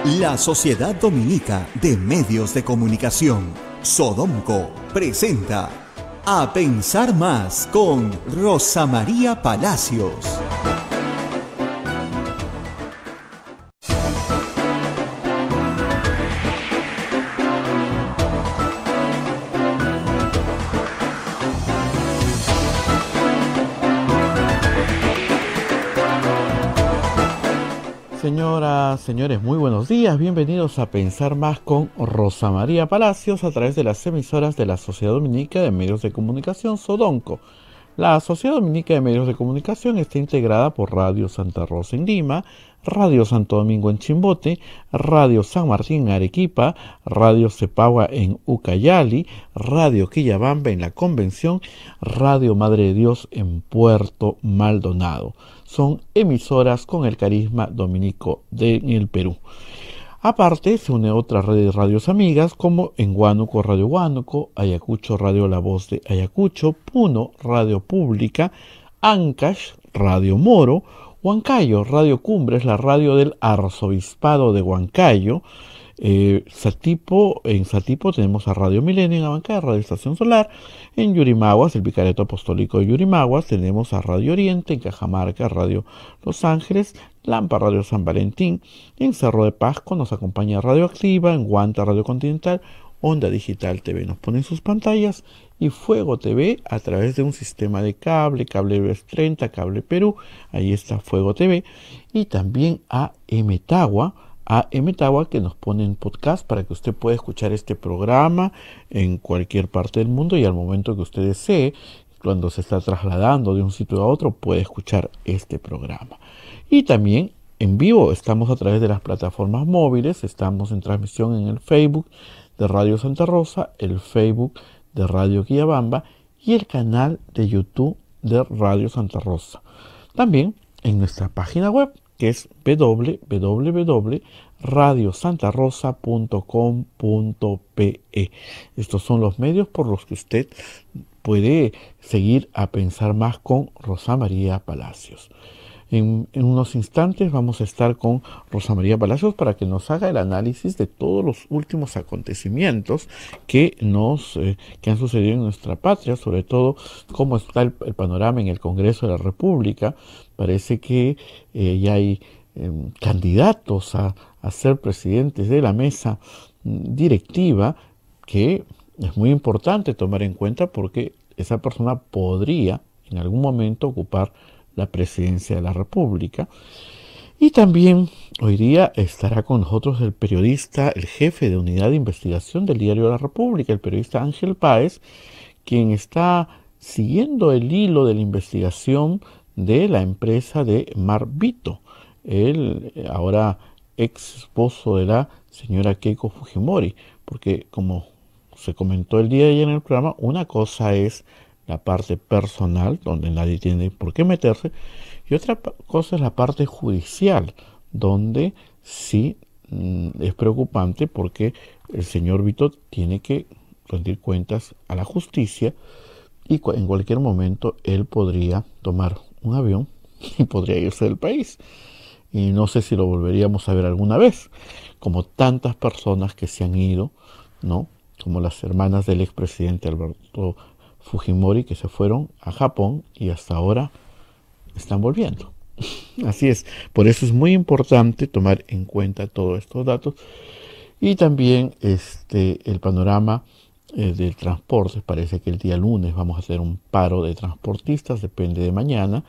La Sociedad Dominica de Medios de Comunicación, Sodomco, presenta A Pensar Más con Rosa María Palacios. Señoras, señores, muy buenos días. Bienvenidos a Pensar Más con Rosa María Palacios a través de las emisoras de la Sociedad Dominica de Medios de Comunicación, Sodonco. La Sociedad Dominica de Medios de Comunicación está integrada por Radio Santa Rosa en Lima, Radio Santo Domingo en Chimbote, Radio San Martín en Arequipa, Radio Cepagua en Ucayali, Radio Quillabamba en La Convención, Radio Madre de Dios en Puerto Maldonado. Son emisoras con el carisma dominico del Perú. Aparte, se une otra red de radios amigas como en Huánuco Radio Huánuco, Ayacucho Radio La Voz de Ayacucho, Puno Radio Pública, Ancash Radio Moro, Huancayo Radio Cumbres, la radio del Arzobispado de Huancayo, en Satipo tenemos a Radio Milenio en Abancay, Radio Estación Solar. En Yurimaguas, el Vicariato Apostólico de Yurimaguas, tenemos a Radio Oriente. En Cajamarca, Radio Los Ángeles. Lampa, Radio San Valentín. En Cerro de Pasco nos acompaña Radio Activa. En Guanta, Radio Continental. Onda Digital TV nos pone en sus pantallas. Y Fuego TV a través de un sistema de cable BES 30, Cable Perú. Ahí está Fuego TV. Y también a Emetagua, que nos pone en podcast para que usted pueda escuchar este programa en cualquier parte del mundo y al momento que usted desee, cuando se está trasladando de un sitio a otro, puede escuchar este programa. Y también en vivo estamos a través de las plataformas móviles, estamos en transmisión en el Facebook de Radio Santa Rosa, el Facebook de Radio Quillabamba y el canal de YouTube de Radio Santa Rosa. También en nuestra página web, que es www.radiosantarosa.com.pe. Estos son los medios por los que usted puede seguir a Pensar Más con Rosa María Palacios. En unos instantes vamos a estar con Rosa María Palacios para que nos haga el análisis de todos los últimos acontecimientos que han sucedido en nuestra patria, sobre todo cómo está el panorama en el Congreso de la República. Parece que ya hay candidatos a ser presidentes de la mesa directiva, que es muy importante tomar en cuenta porque esa persona podría en algún momento ocupar la presidencia de la República. Y también hoy día estará con nosotros el periodista, el jefe de unidad de investigación del Diario de la República, el periodista Ángel Páez, quien está siguiendo el hilo de la investigación de la empresa de Marvito, el ahora ex esposo de la señora Keiko Fujimori, porque como se comentó el día de ayer en el programa, una cosa es la parte personal, donde nadie tiene por qué meterse, y otra cosa es la parte judicial, donde sí es preocupante porque el señor Vito tiene que rendir cuentas a la justicia y en cualquier momento él podría tomar un avión y podría irse del país. Y no sé si lo volveríamos a ver alguna vez, como tantas personas que se han ido, ¿no? Como las hermanas del expresidente Alberto Fujimori, que se fueron a Japón y hasta ahora están volviendo. Así es, por eso es muy importante tomar en cuenta todos estos datos. Y también el panorama del transporte. Parece que el día lunes vamos a hacer un paro de transportistas, depende de mañana.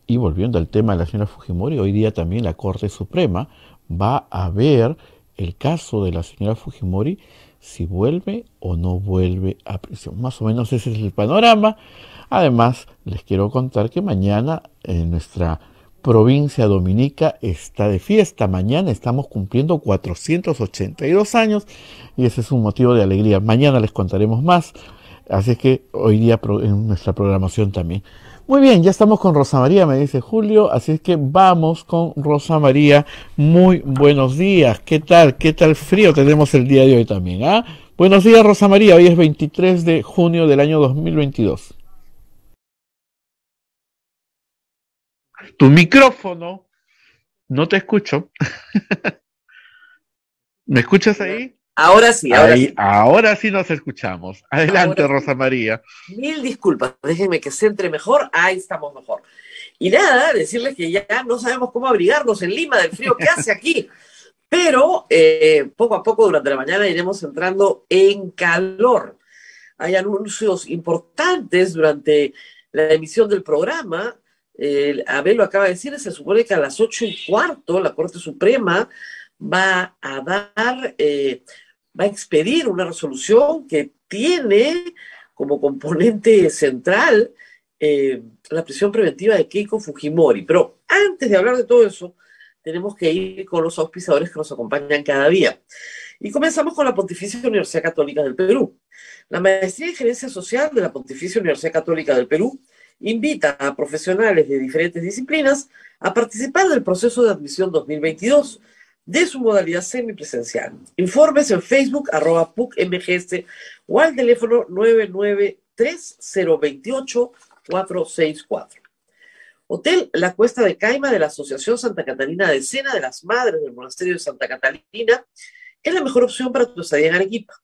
Y volviendo al tema de la señora Fujimori, hoy día también la Corte Suprema va a ver el caso de la señora Fujimori, si vuelve o no vuelve a prisión. Más o menos ese es el panorama. Además, les quiero contar que mañana en nuestra provincia dominica está de fiesta. Mañana estamos cumpliendo 482 años y ese es un motivo de alegría. Mañana les contaremos más. Así que hoy día en nuestra programación también. Muy bien, ya estamos con Rosa María, me dice Julio, así es que vamos con Rosa María. Muy buenos días, ¿qué tal? ¿Qué tal frío tenemos el día de hoy también? Buenos días, Rosa María, hoy es 23 de junio del año 2022. Tu micrófono, no te escucho. ¿Me escuchas ahí? Ahora sí, ahora Ahí, sí. ahora sí nos escuchamos. Adelante, Ahora sí. Rosa María. Mil disculpas, déjenme que se entre mejor. Ahí estamos mejor. Y nada, decirles que ya no sabemos cómo abrigarnos en Lima del frío que hace aquí. Pero poco a poco durante la mañana iremos entrando en calor. Hay anuncios importantes durante la emisión del programa. Abel lo acaba de decir, se supone que a las 8:15 la Corte Suprema va a va a expedir una resolución que tiene como componente central la prisión preventiva de Keiko Fujimori. Pero antes de hablar de todo eso, tenemos que ir con los auspiciadores que nos acompañan cada día. Y comenzamos con la Pontificia Universidad Católica del Perú. La Maestría en Gerencia Social de la Pontificia Universidad Católica del Perú invita a profesionales de diferentes disciplinas a participar del proceso de admisión 2022 de su modalidad semipresencial. Informes en Facebook, @PUCMGS o al teléfono 993-028-464. Hotel La Cuesta de Caima de la Asociación Santa Catalina de Sena de las Madres del Monasterio de Santa Catalina es la mejor opción para tu estadía en Arequipa.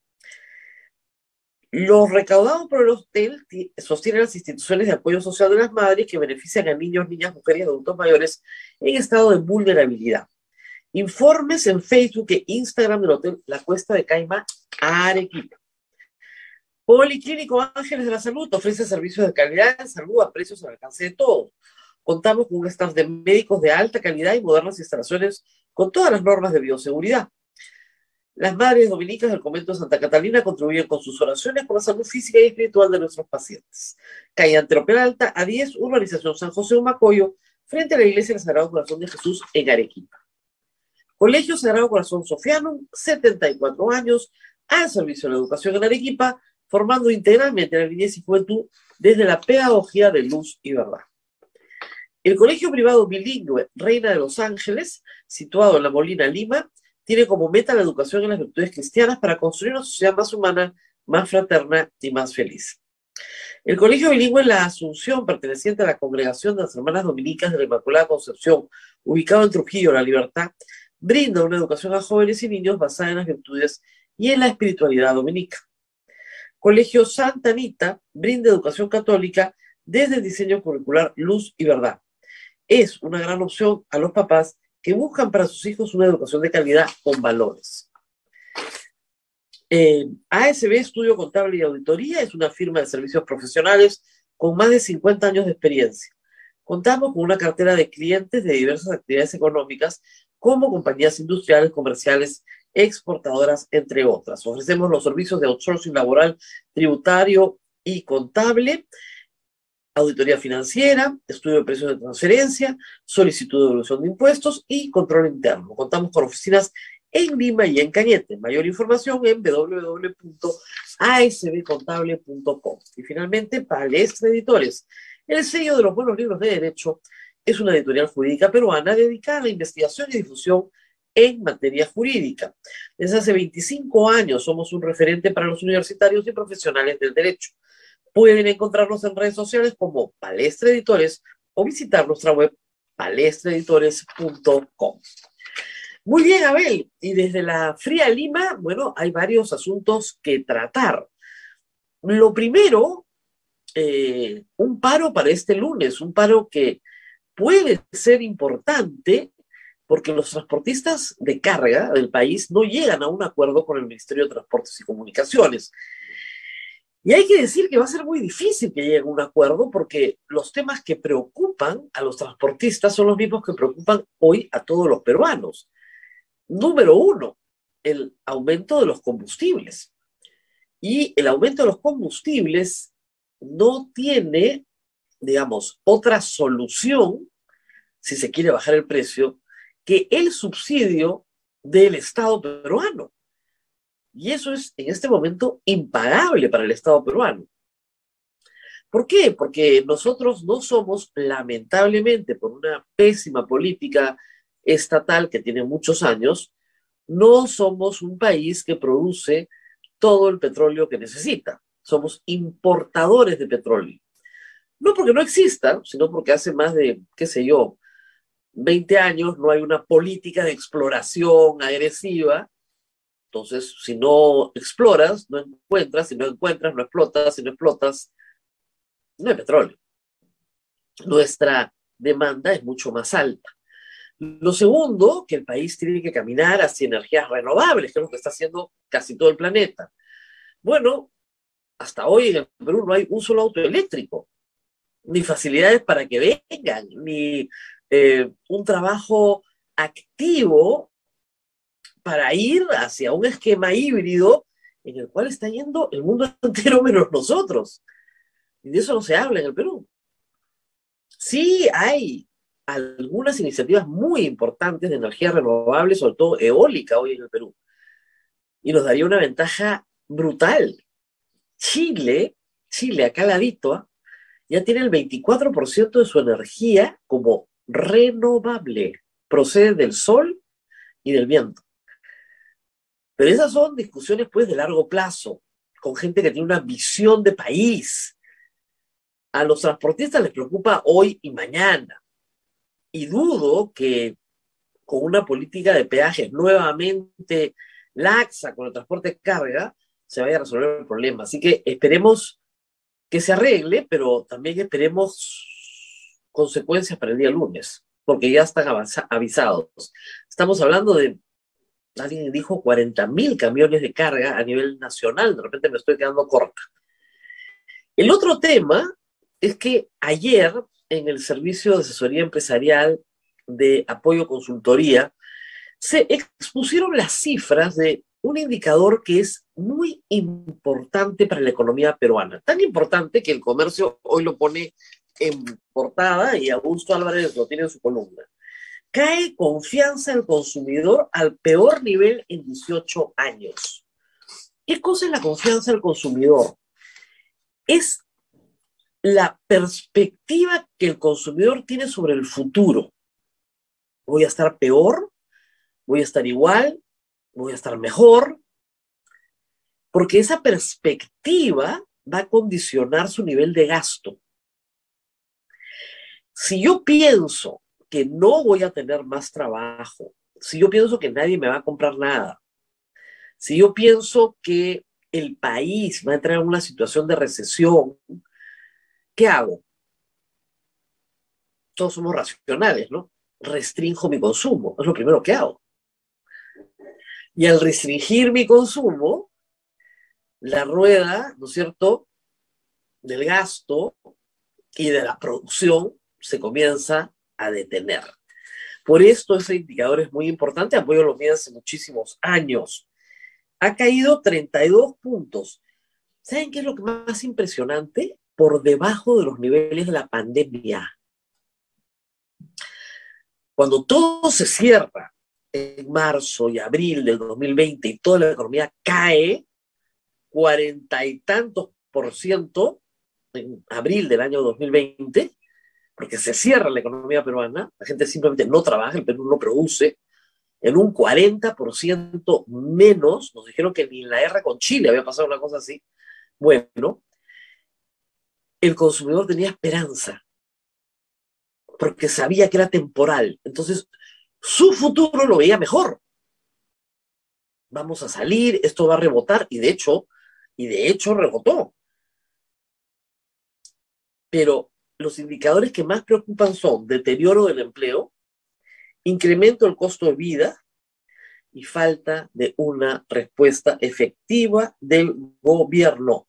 Los recaudados por el hotel sostienen las instituciones de apoyo social de las madres que benefician a niños, niñas, mujeres y adultos mayores en estado de vulnerabilidad. Informes en Facebook e Instagram del Hotel La Cuesta de Caima, Arequipa. Policlínico Ángeles de la Salud ofrece servicios de calidad en salud a precios al alcance de todos. Contamos con un staff de médicos de alta calidad y modernas instalaciones con todas las normas de bioseguridad. Las madres dominicas del convento de Santa Catalina contribuyen con sus oraciones por la salud física y espiritual de nuestros pacientes. Calle Antero Peralta, A10, Urbanización San José Humacoyo, frente a la Iglesia del Sagrado Corazón de Jesús en Arequipa. Colegio Sagrado Corazón Sofianum, 74 años, al servicio de la educación en Arequipa, formando integralmente la niñez y juventud desde la pedagogía de luz y verdad. El Colegio Privado Bilingüe Reina de los Ángeles, situado en La Molina, Lima, tiene como meta la educación en las virtudes cristianas para construir una sociedad más humana, más fraterna y más feliz. El Colegio Bilingüe La Asunción, perteneciente a la Congregación de las Hermanas Dominicas de la Inmaculada Concepción, ubicado en Trujillo, La Libertad, brinda una educación a jóvenes y niños basada en las virtudes y en la espiritualidad dominica. Colegio Santa Anita brinda educación católica desde el diseño curricular Luz y Verdad. Es una gran opción a los papás que buscan para sus hijos una educación de calidad con valores. ASB Estudio Contable y Auditoría es una firma de servicios profesionales con más de 50 años de experiencia. Contamos con una cartera de clientes de diversas actividades económicas como compañías industriales, comerciales, exportadoras, entre otras. Ofrecemos los servicios de outsourcing laboral, tributario y contable, auditoría financiera, estudio de precios de transferencia, solicitud de devolución de impuestos y control interno. Contamos con oficinas en Lima y en Cañete. Mayor información en www.asbcontable.com. Y finalmente, Palestra Editores. El sello de los buenos libros de derecho es una editorial jurídica peruana dedicada a la investigación y difusión en materia jurídica. Desde hace 25 años somos un referente para los universitarios y profesionales del derecho. Pueden encontrarnos en redes sociales como Palestra Editores o visitar nuestra web palestraeditores.com. Muy bien, Abel. Y desde la fría Lima, bueno, hay varios asuntos que tratar. Lo primero, un paro para este lunes, un paro que puede ser importante porque los transportistas de carga del país no llegan a un acuerdo con el Ministerio de Transportes y Comunicaciones. Y hay que decir que va a ser muy difícil que lleguen a un acuerdo porque los temas que preocupan a los transportistas son los mismos que preocupan hoy a todos los peruanos. Número uno, el aumento de los combustibles. Y el aumento de los combustibles no tiene, digamos, otra solución, si se quiere bajar el precio, que el subsidio del Estado peruano. Y eso es, en este momento, impagable para el Estado peruano. ¿Por qué? Porque nosotros no somos, lamentablemente, por una pésima política estatal que tiene muchos años, no somos un país que produce todo el petróleo que necesita. Somos importadores de petróleo. No porque no exista, sino porque hace más de, qué sé yo, 20 años no hay una política de exploración agresiva Entonces, si no exploras, no encuentras, si no encuentras, no explotas, si no explotas, no hay petróleo. Nuestra demanda es mucho más alta. Lo segundo, que el país tiene que caminar hacia energías renovables, que es lo que está haciendo casi todo el planeta. Bueno, hasta hoy en el Perú no hay un solo auto eléctrico, ni facilidades para que vengan, ni un trabajo activo para ir hacia un esquema híbrido en el cual está yendo el mundo entero menos nosotros. Y de eso no se habla en el Perú. Sí hay algunas iniciativas muy importantes de energía renovable, sobre todo eólica hoy en el Perú, y nos daría una ventaja brutal. Chile acá al ladito, ya tiene el 24% de su energía como renovable, procede del sol y del viento. Pero esas son discusiones pues de largo plazo, con gente que tiene una visión de país. A los transportistas les preocupa hoy y mañana. Y dudo que con una política de peajes nuevamente laxa con el transporte de carga se vaya a resolver el problema. Así que esperemos que se arregle, pero también esperemos consecuencias para el día lunes, porque ya están avisados. Estamos hablando de, alguien dijo 40.000 camiones de carga a nivel nacional, de repente me estoy quedando corta. El otro tema es que ayer en el Servicio de Asesoría Empresarial de Apoyo Consultoría se expusieron las cifras de un indicador que es muy importante para la economía peruana. Tan importante que el Comercio hoy lo pone en portada y Augusto Álvarez lo tiene en su columna. Cae confianza del consumidor al peor nivel en 18 años. ¿Qué cosa es la confianza del consumidor? Es la perspectiva que el consumidor tiene sobre el futuro. ¿Voy a estar peor? ¿Voy a estar igual? ¿Voy a estar mejor? Porque esa perspectiva va a condicionar su nivel de gasto. Si yo pienso que no voy a tener más trabajo, si yo pienso que nadie me va a comprar nada, si yo pienso que el país va a entrar en una situación de recesión, ¿qué hago? Todos somos racionales, ¿no? Restrinjo mi consumo, es lo primero que hago. Y al restringir mi consumo, la rueda, ¿no es cierto?, del gasto y de la producción se comienza a detener. Por esto ese indicador es muy importante, Apoyo lo mide hace muchísimos años. Ha caído 32 puntos. ¿Saben qué es lo más impresionante? Por debajo de los niveles de la pandemia. Cuando todo se cierra en marzo y abril del 2020 y toda la economía cae 40 y tantos % en abril del año 2020, porque se cierra la economía peruana, la gente simplemente no trabaja, el Perú no produce, en un 40% menos, nos dijeron que ni en la guerra con Chile había pasado una cosa así. Bueno, el consumidor tenía esperanza, porque sabía que era temporal, entonces su futuro lo veía mejor. Vamos a salir, esto va a rebotar, y de hecho rebotó. Pero los indicadores que más preocupan son deterioro del empleo, incremento del costo de vida y falta de una respuesta efectiva del gobierno.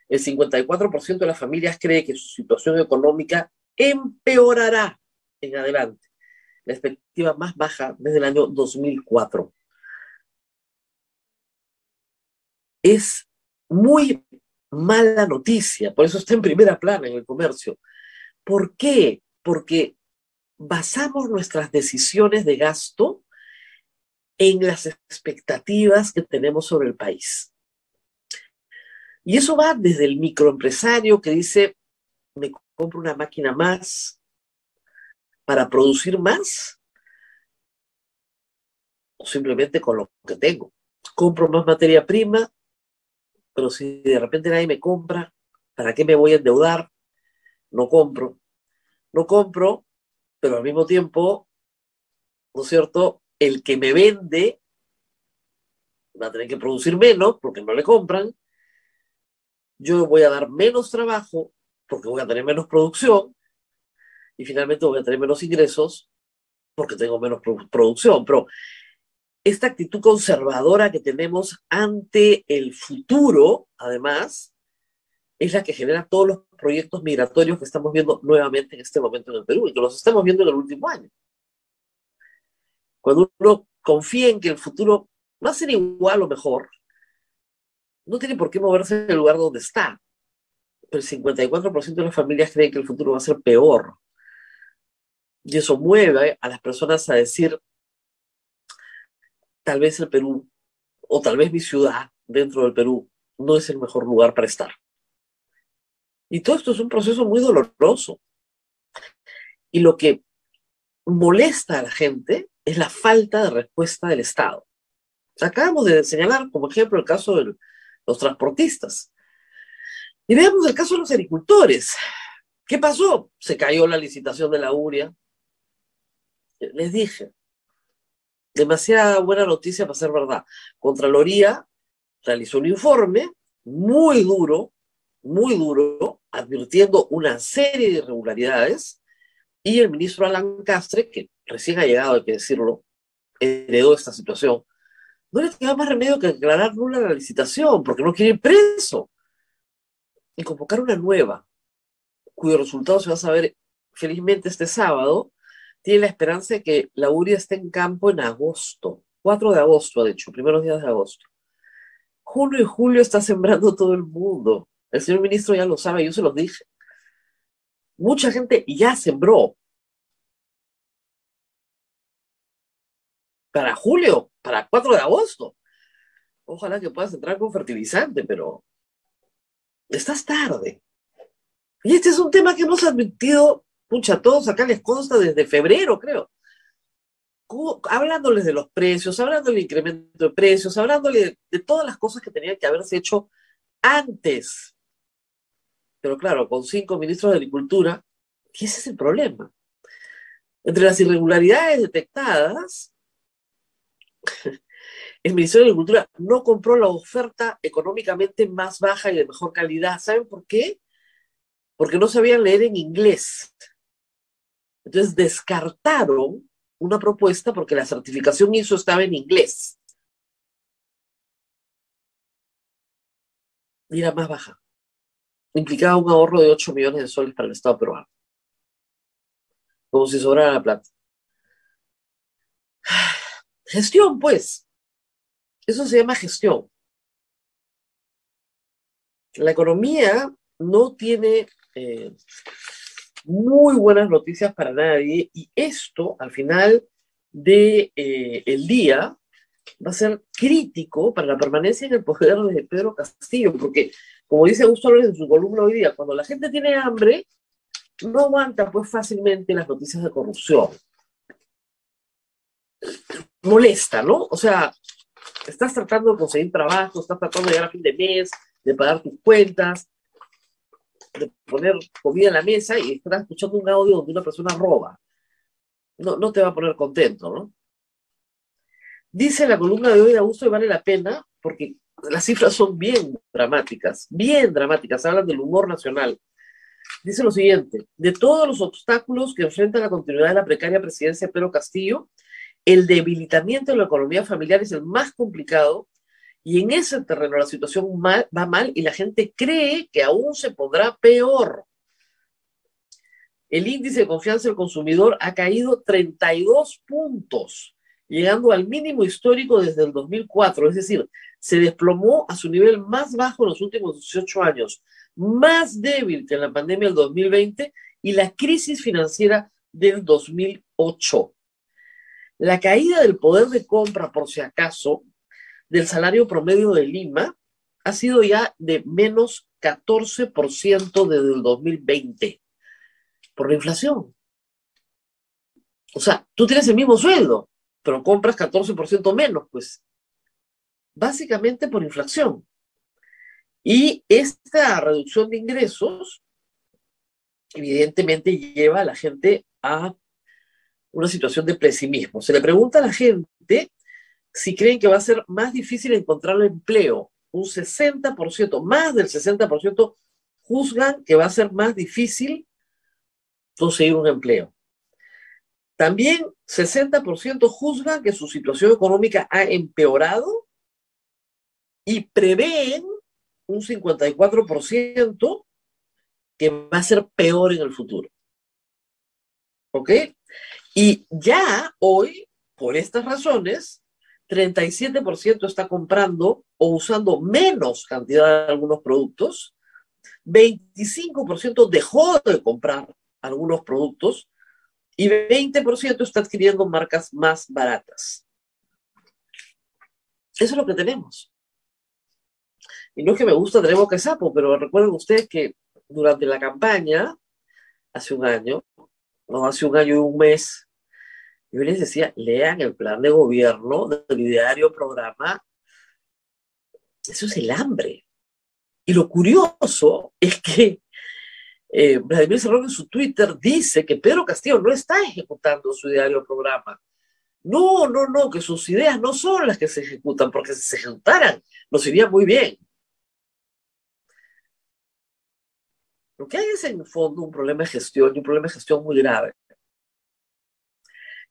El 54% de las familias cree que su situación económica empeorará en adelante, la expectativa más baja desde el año 2004. Es muy mala noticia, por eso está en primera plana en el Comercio. ¿Por qué? Porque basamos nuestras decisiones de gasto en las expectativas que tenemos sobre el país. Y eso va desde el microempresario que dice, me compro una máquina más para producir más, o simplemente con lo que tengo. Compro más materia prima, pero si de repente nadie me compra, ¿para qué me voy a endeudar? No compro, pero al mismo tiempo, ¿no es cierto?, el que me vende va a tener que producir menos porque no le compran, yo voy a dar menos trabajo porque voy a tener menos producción y finalmente voy a tener menos ingresos porque tengo menos producción. Pero esta actitud conservadora que tenemos ante el futuro, además, es la que genera todos los proyectos migratorios que estamos viendo nuevamente en este momento en el Perú y que los estamos viendo en el último año. Cuando uno confía en que el futuro va a ser igual o mejor, no tiene por qué moverse del lugar donde está. Pero el 54% de las familias creen que el futuro va a ser peor. Y eso mueve a las personas a decir, tal vez el Perú, o tal vez mi ciudad dentro del Perú, no es el mejor lugar para estar. Y todo esto es un proceso muy doloroso. Y lo que molesta a la gente es la falta de respuesta del Estado. Acabamos de señalar como ejemplo el caso de los transportistas. Y veamos el caso de los agricultores. ¿Qué pasó? Se cayó la licitación de la urea. Les dije, demasiada buena noticia para ser verdad. Contraloría realizó un informe muy duro, advirtiendo una serie de irregularidades, y el ministro Alan Castre, que recién ha llegado, hay que decirlo, heredó esta situación, no le queda más remedio que declarar nula la licitación, porque no quiere ir preso, y convocar una nueva, cuyo resultado se va a saber felizmente este sábado. Tiene la esperanza de que la urea esté en campo en agosto, 4 de agosto, de hecho, primeros días de agosto. Junio y julio está sembrando todo el mundo. El señor ministro ya lo sabe, yo se los dije. Mucha gente ya sembró. Para julio, para 4 de agosto. Ojalá que puedas entrar con fertilizante, pero estás tarde. Y este es un tema que hemos admitido, pucha, a todos acá les consta desde febrero, creo. Hablándoles de los precios, hablándoles del incremento de precios, hablándoles de todas las cosas que tenían que haberse hecho antes. Pero claro, con 5 ministros de Agricultura, y ese es el problema. Entre las irregularidades detectadas, el Ministerio de Agricultura no compró la oferta económicamente más baja y de mejor calidad. ¿Saben por qué? Porque no sabían leer en inglés. Entonces descartaron una propuesta porque la certificación ISO estaba en inglés. Y era más baja. Implicaba un ahorro de 8 millones de soles para el Estado peruano. Como si sobrara la plata. Gestión, pues. Eso se llama gestión. La economía no tiene muy buenas noticias para nadie, y esto, al final del día, va a ser crítico para la permanencia en el poder de Pedro Castillo, porque, como dice Augusto Álvarez en su columna hoy día, cuando la gente tiene hambre, no aguanta pues fácilmente las noticias de corrupción. Molesta, ¿no? O sea, estás tratando de conseguir trabajo, estás tratando de llegar a fin de mes, de pagar tus cuentas, de poner comida en la mesa, y estás escuchando un audio donde una persona roba. No te va a poner contento, ¿no? Dice la columna de hoy de Augusto, y vale la pena porque las cifras son bien dramáticas, hablan del humor nacional. Dice lo siguiente: de todos los obstáculos que enfrenta la continuidad de la precaria presidencia de Pedro Castillo, el debilitamiento de la economía familiar es el más complicado, y en ese terreno la situación va mal y la gente cree que aún se pondrá peor. El índice de confianza del consumidor ha caído 32 puntos, llegando al mínimo histórico desde el 2004, es decir, se desplomó a su nivel más bajo en los últimos 18 años, más débil que en la pandemia del 2020 y la crisis financiera del 2008. La caída del poder de compra, por si acaso, del salario promedio de Lima ha sido ya de menos 14% desde el 2020, por la inflación. O sea, tú tienes el mismo sueldo, pero compras 14% menos, pues. Básicamente por inflación. Y esta reducción de ingresos, evidentemente, lleva a la gente a una situación de pesimismo. Se le pregunta a la gente si creen que va a ser más difícil encontrar empleo. Un 60%, más del 60%, juzgan que va a ser más difícil conseguir un empleo. También 60% juzgan que su situación económica ha empeorado y prevén un 54% que va a ser peor en el futuro. ¿Ok? Y ya hoy, por estas razones, 37% está comprando o usando menos cantidad de algunos productos, 25% dejó de comprar algunos productos y 20% está adquiriendo marcas más baratas. Eso es lo que tenemos. Y no es que me gusta tener boca de sapo, pero recuerden ustedes que durante la campaña, hace un año y un mes, yo les decía, lean el plan de gobierno del diario programa. Eso es el hambre. Y lo curioso es que Vladimir Cerrón en su Twitter dice que Pedro Castillo no está ejecutando su diario programa. No, no, no, que sus ideas no son las que se ejecutan, porque si se ejecutaran nos iría muy bien. Lo que hay es en el fondo un problema de gestión y un problema de gestión muy grave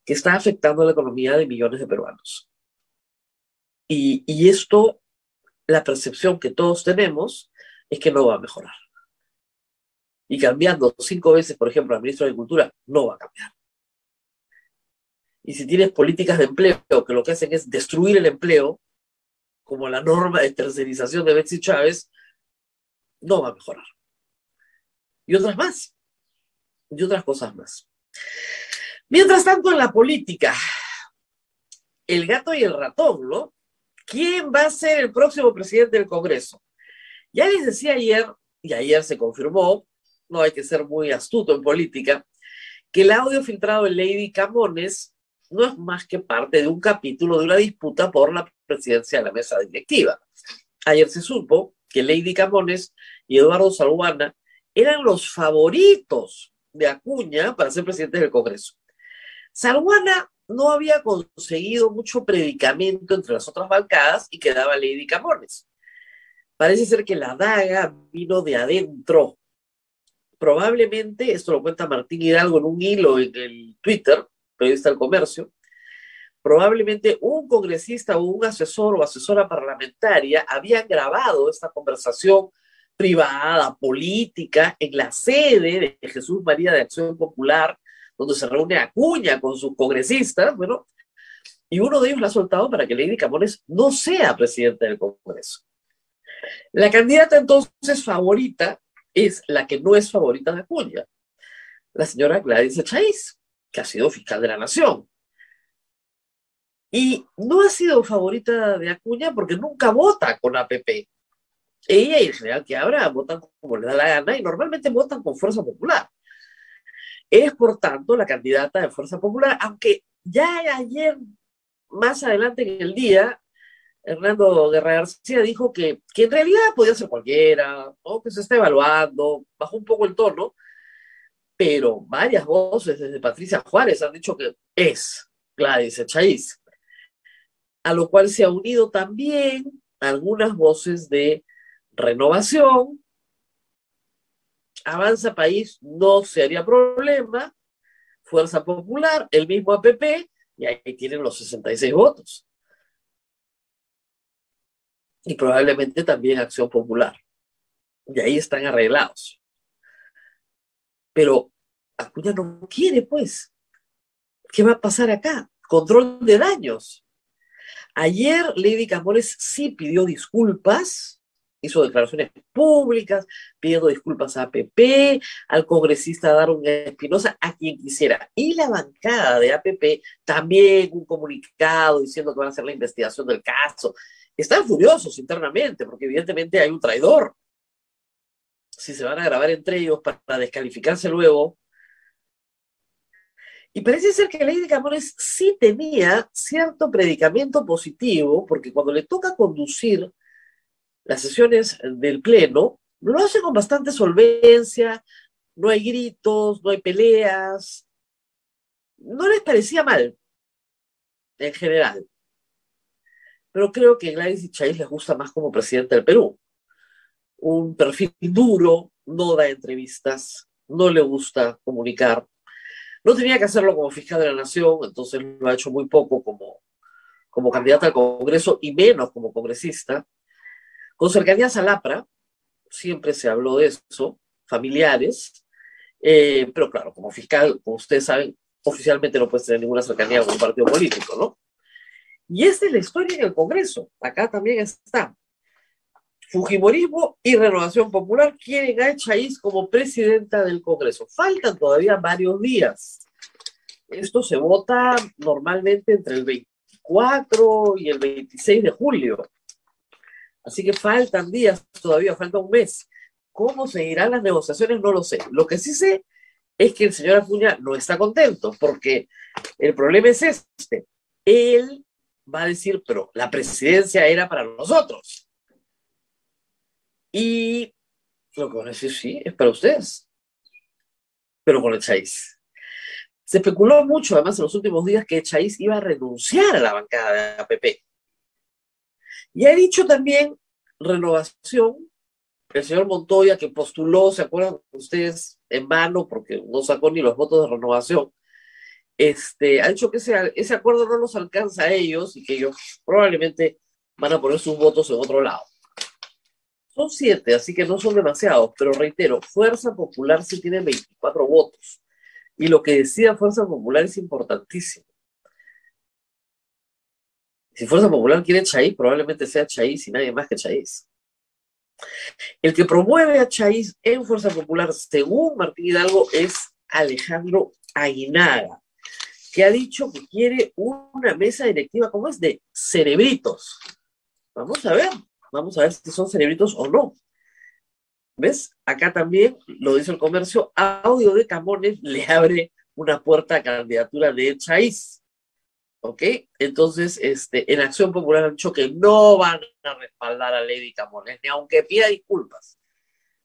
que está afectando la economía de millones de peruanos. Y esto, la percepción que todos tenemos es que no va a mejorar. Y cambiando 5 veces, por ejemplo, al ministro de Agricultura, no va a cambiar. Y si tienes políticas de empleo que lo que hacen es destruir el empleo, como la norma de tercerización de Betsy Chávez, no va a mejorar. Y otras más. Y otras cosas más. Mientras tanto, en la política, el gato y el ratón, ¿no? ¿Quién va a ser el próximo presidente del Congreso? Ya les decía ayer, y ayer se confirmó, no hay que ser muy astuto en política, que el audio filtrado de Lady Camones no es más que parte de un capítulo de una disputa por la presidencia de la mesa directiva. Ayer se supo que Lady Camones y Eduardo Salguana eran los favoritos de Acuña para ser presidentes del Congreso. Salguana no había conseguido mucho predicamento entre las otras bancadas y quedaba Lady Camones. Parece ser que la daga vino de adentro. Probablemente, esto lo cuenta Martín Hidalgo en un hilo en el Twitter, periodista del Comercio, probablemente un congresista o un asesor o asesora parlamentaria habían grabado esta conversación privada, política, en la sede de Jesús María de Acción Popular, donde se reúne Acuña con sus congresistas, bueno, y uno de ellos la ha soltado para que Lady Camones no sea presidente del Congreso. La candidata entonces favorita es la que no es favorita de Acuña, la señora Gladys Echaíz, que ha sido fiscal de la Nación. Y no ha sido favorita de Acuña porque nunca vota con APP. Ella y el general Quiabra votan como le da la gana y normalmente votan con Fuerza Popular. Es, por tanto, la candidata de Fuerza Popular, aunque ya ayer, más adelante en el día, Hernando Guerra García dijo que en realidad podía ser cualquiera, ¿no? Que se está evaluando, bajó un poco el tono, pero varias voces desde Patricia Juárez han dicho que es Gladys Echaíz, a lo cual se ha unido también algunas voces de Renovación, Avanza País no sería problema, Fuerza Popular, el mismo APP, y ahí tienen los 66 votos. Y probablemente también Acción Popular. Y ahí están arreglados. Pero Acuña no quiere, pues. ¿Qué va a pasar acá? Control de daños. Ayer Lady Camones sí pidió disculpas, hizo declaraciones públicas, pidiendo disculpas a APP, al congresista Darwin Espinosa, a quien quisiera. Y la bancada de APP también un comunicado diciendo que van a hacer la investigación del caso. Están furiosos internamente porque evidentemente hay un traidor. Si se van a grabar entre ellos para descalificarse luego. Y parece ser que Lady Camones sí tenía cierto predicamento positivo, porque cuando le toca conducir las sesiones del Pleno, lo hace con bastante solvencia, no hay gritos, no hay peleas, no les parecía mal, en general. pero creo que Gladys Chaiz les gusta más como presidenta del Perú. Un perfil duro, no da entrevistas, no le gusta comunicar. No tenía que hacerlo como fiscal de la Nación, entonces lo ha hecho muy poco como candidata al Congreso y menos como congresista. Con cercanías al APRA, siempre se habló de eso, familiares, pero claro, como fiscal, como ustedes saben, oficialmente no puede tener ninguna cercanía con un partido político, ¿no? Y esta es la historia en el Congreso. Acá también está. Fujimorismo y Renovación Popular quieren a Chaiz como presidenta del Congreso. Faltan todavía varios días. Esto se vota normalmente entre el 24 y el 26 de julio. Así que faltan días todavía, falta un mes. ¿Cómo seguirán las negociaciones? No lo sé. Lo que sí sé es que el señor Acuña no está contento, porque el problema es este. Él va a decir, pero la presidencia era para nosotros. Y lo que van a decir, sí, es para ustedes, pero con el Chaiz. Se especuló mucho, además, en los últimos días que Chaiz iba a renunciar a la bancada de APP. Y ha dicho también Renovación, el señor Montoya, que postuló, ¿se acuerdan ustedes? En vano, porque no sacó ni los votos de Renovación. Ha dicho que ese acuerdo no los alcanza a ellos y que ellos probablemente van a poner sus votos en otro lado. Son 7, así que no son demasiados, pero reitero, Fuerza Popular sí tiene 24 votos. Y lo que decida Fuerza Popular es importantísimo. Si Fuerza Popular quiere Chaiz, probablemente sea Chaiz y nadie más que Chaiz. El que promueve a Chaiz en Fuerza Popular, según Martín Hidalgo, es Alejandro Aguinaga, que ha dicho que quiere una mesa directiva, ¿cómo es? De cerebritos. Vamos a ver si son cerebritos o no. ¿Ves? Acá también, lo dice el Comercio, Audio de Camones le abre una puerta a candidatura de Chaiz. ¿Ok? Entonces, en Acción Popular han dicho que no van a respaldar a Lady Camones, ni aunque pida disculpas.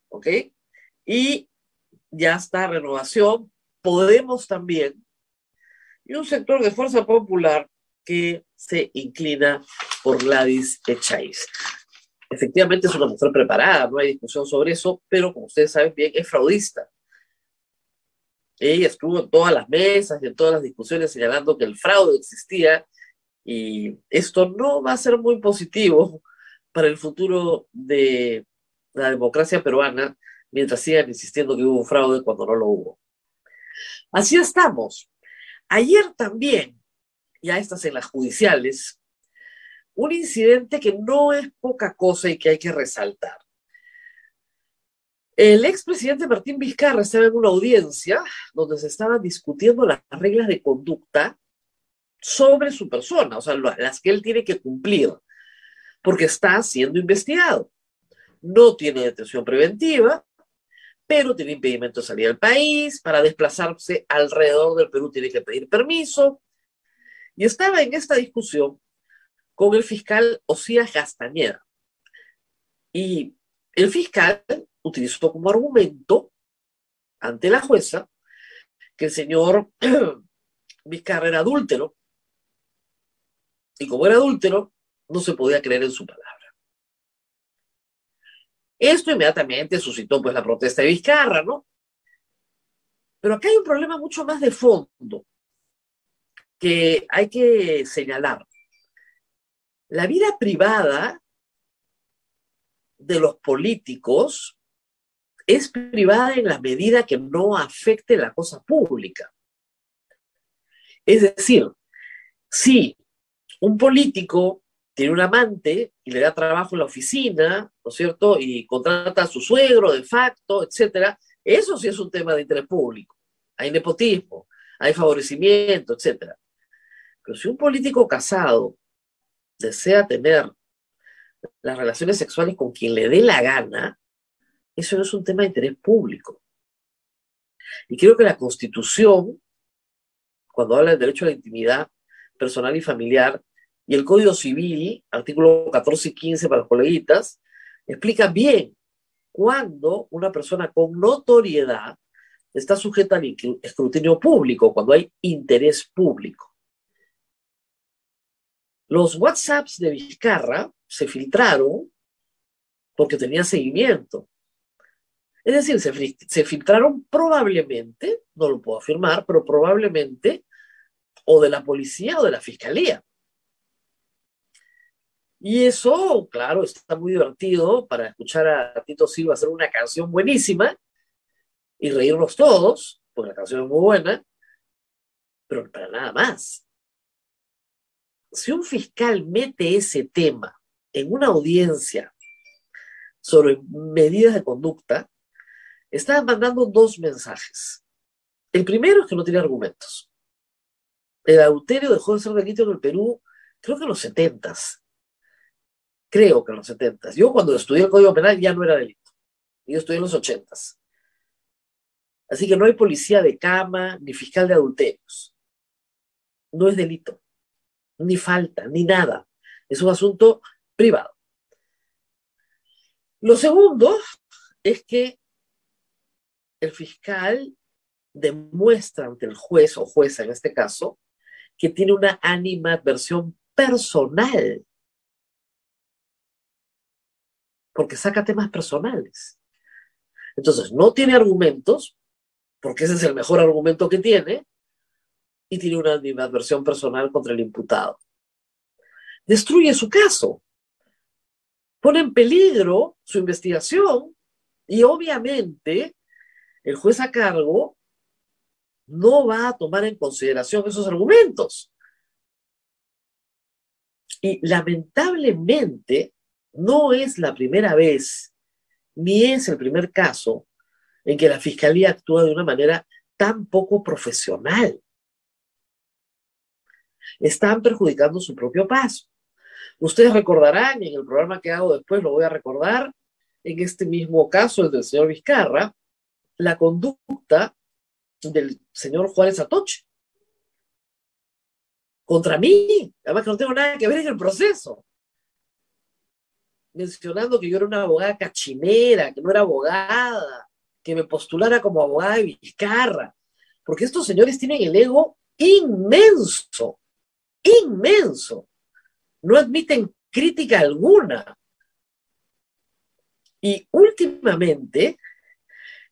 ¿Ok? Y ya está Renovación, Podemos también, y un sector de Fuerza Popular que se inclina por Gladys Chaiz. Efectivamente es una mujer preparada, no hay discusión sobre eso, pero como ustedes saben bien, es fraudista. Ella estuvo en todas las mesas y en todas las discusiones señalando que el fraude existía, y esto no va a ser muy positivo para el futuro de la democracia peruana mientras sigan insistiendo que hubo fraude cuando no lo hubo. Así estamos. Ayer también, ya estas en las judiciales, un incidente que no es poca cosa y que hay que resaltar. El expresidente Martín Vizcarra estaba en una audiencia donde se estaban discutiendo las reglas de conducta sobre su persona, o sea, las que él tiene que cumplir, porque está siendo investigado. No tiene detención preventiva, pero tiene impedimento de salir del país, para desplazarse alrededor del Perú tiene que pedir permiso, y estaba en esta discusión con el fiscal Osías Castañeda. Y el fiscal utilizó como argumento ante la jueza que el señor Vizcarra era adúltero, y como era adúltero, no se podía creer en su palabra. Esto inmediatamente suscitó pues la protesta de Vizcarra, ¿no? Pero acá hay un problema mucho más de fondo que hay que señalar. La vida privada de los políticos es privada en la medida que no afecte la cosa pública. Es decir, si un político tiene un amante y le da trabajo en la oficina, ¿no es cierto?, y contrata a su suegro de facto, etcétera, eso sí es un tema de interés público. Hay nepotismo, hay favorecimiento, etcétera. Pero si un político casado desea tener las relaciones sexuales con quien le dé la gana, eso no es un tema de interés público. Y creo que la Constitución, cuando habla del derecho a la intimidad personal y familiar, y el Código Civil, artículo 14 y 15 para los coleguitas, explica bien cuándo una persona con notoriedad está sujeta al escrutinio público, cuando hay interés público. Los WhatsApps de Vizcarra se filtraron porque tenía seguimiento. Es decir, se filtraron probablemente, no lo puedo afirmar, pero probablemente o de la policía o de la fiscalía. Y eso, claro, está muy divertido para escuchar a Tito Silva hacer una canción buenísima y reírnos todos, porque la canción es muy buena, pero para nada más. Si un fiscal mete ese tema en una audiencia sobre medidas de conducta, está mandando dos mensajes. El primero es que no tiene argumentos. El adulterio dejó de ser delito en el Perú, creo que en los 70s. Creo que en los 70s. Yo cuando estudié el Código Penal ya no era delito. Yo estudié en los 80s. Así que no hay policía de cama ni fiscal de adulterios. No es delito, ni falta, ni nada. Es un asunto privado. Lo segundo es que el fiscal demuestra ante el juez o jueza en este caso que tiene una animadversión personal, porque saca temas personales. Entonces, no tiene argumentos, porque ese es el mejor argumento que tiene, y tiene una animadversión personal contra el imputado. Destruye su caso, pone en peligro su investigación, y obviamente el juez a cargo no va a tomar en consideración esos argumentos. Y lamentablemente no es la primera vez, ni es el primer caso en que la fiscalía actúa de una manera tan poco profesional. Están perjudicando su propio paso. Ustedes recordarán, en el programa que hago después lo voy a recordar, en este mismo caso, el del señor Vizcarra, la conducta del señor Juárez Atoche contra mí, además que no tengo nada que ver en el proceso, mencionando que yo era una abogada cachinera, que no era abogada, que me postulara como abogada de Vizcarra, porque estos señores tienen el ego inmenso, inmenso, no admiten crítica alguna. Y últimamente,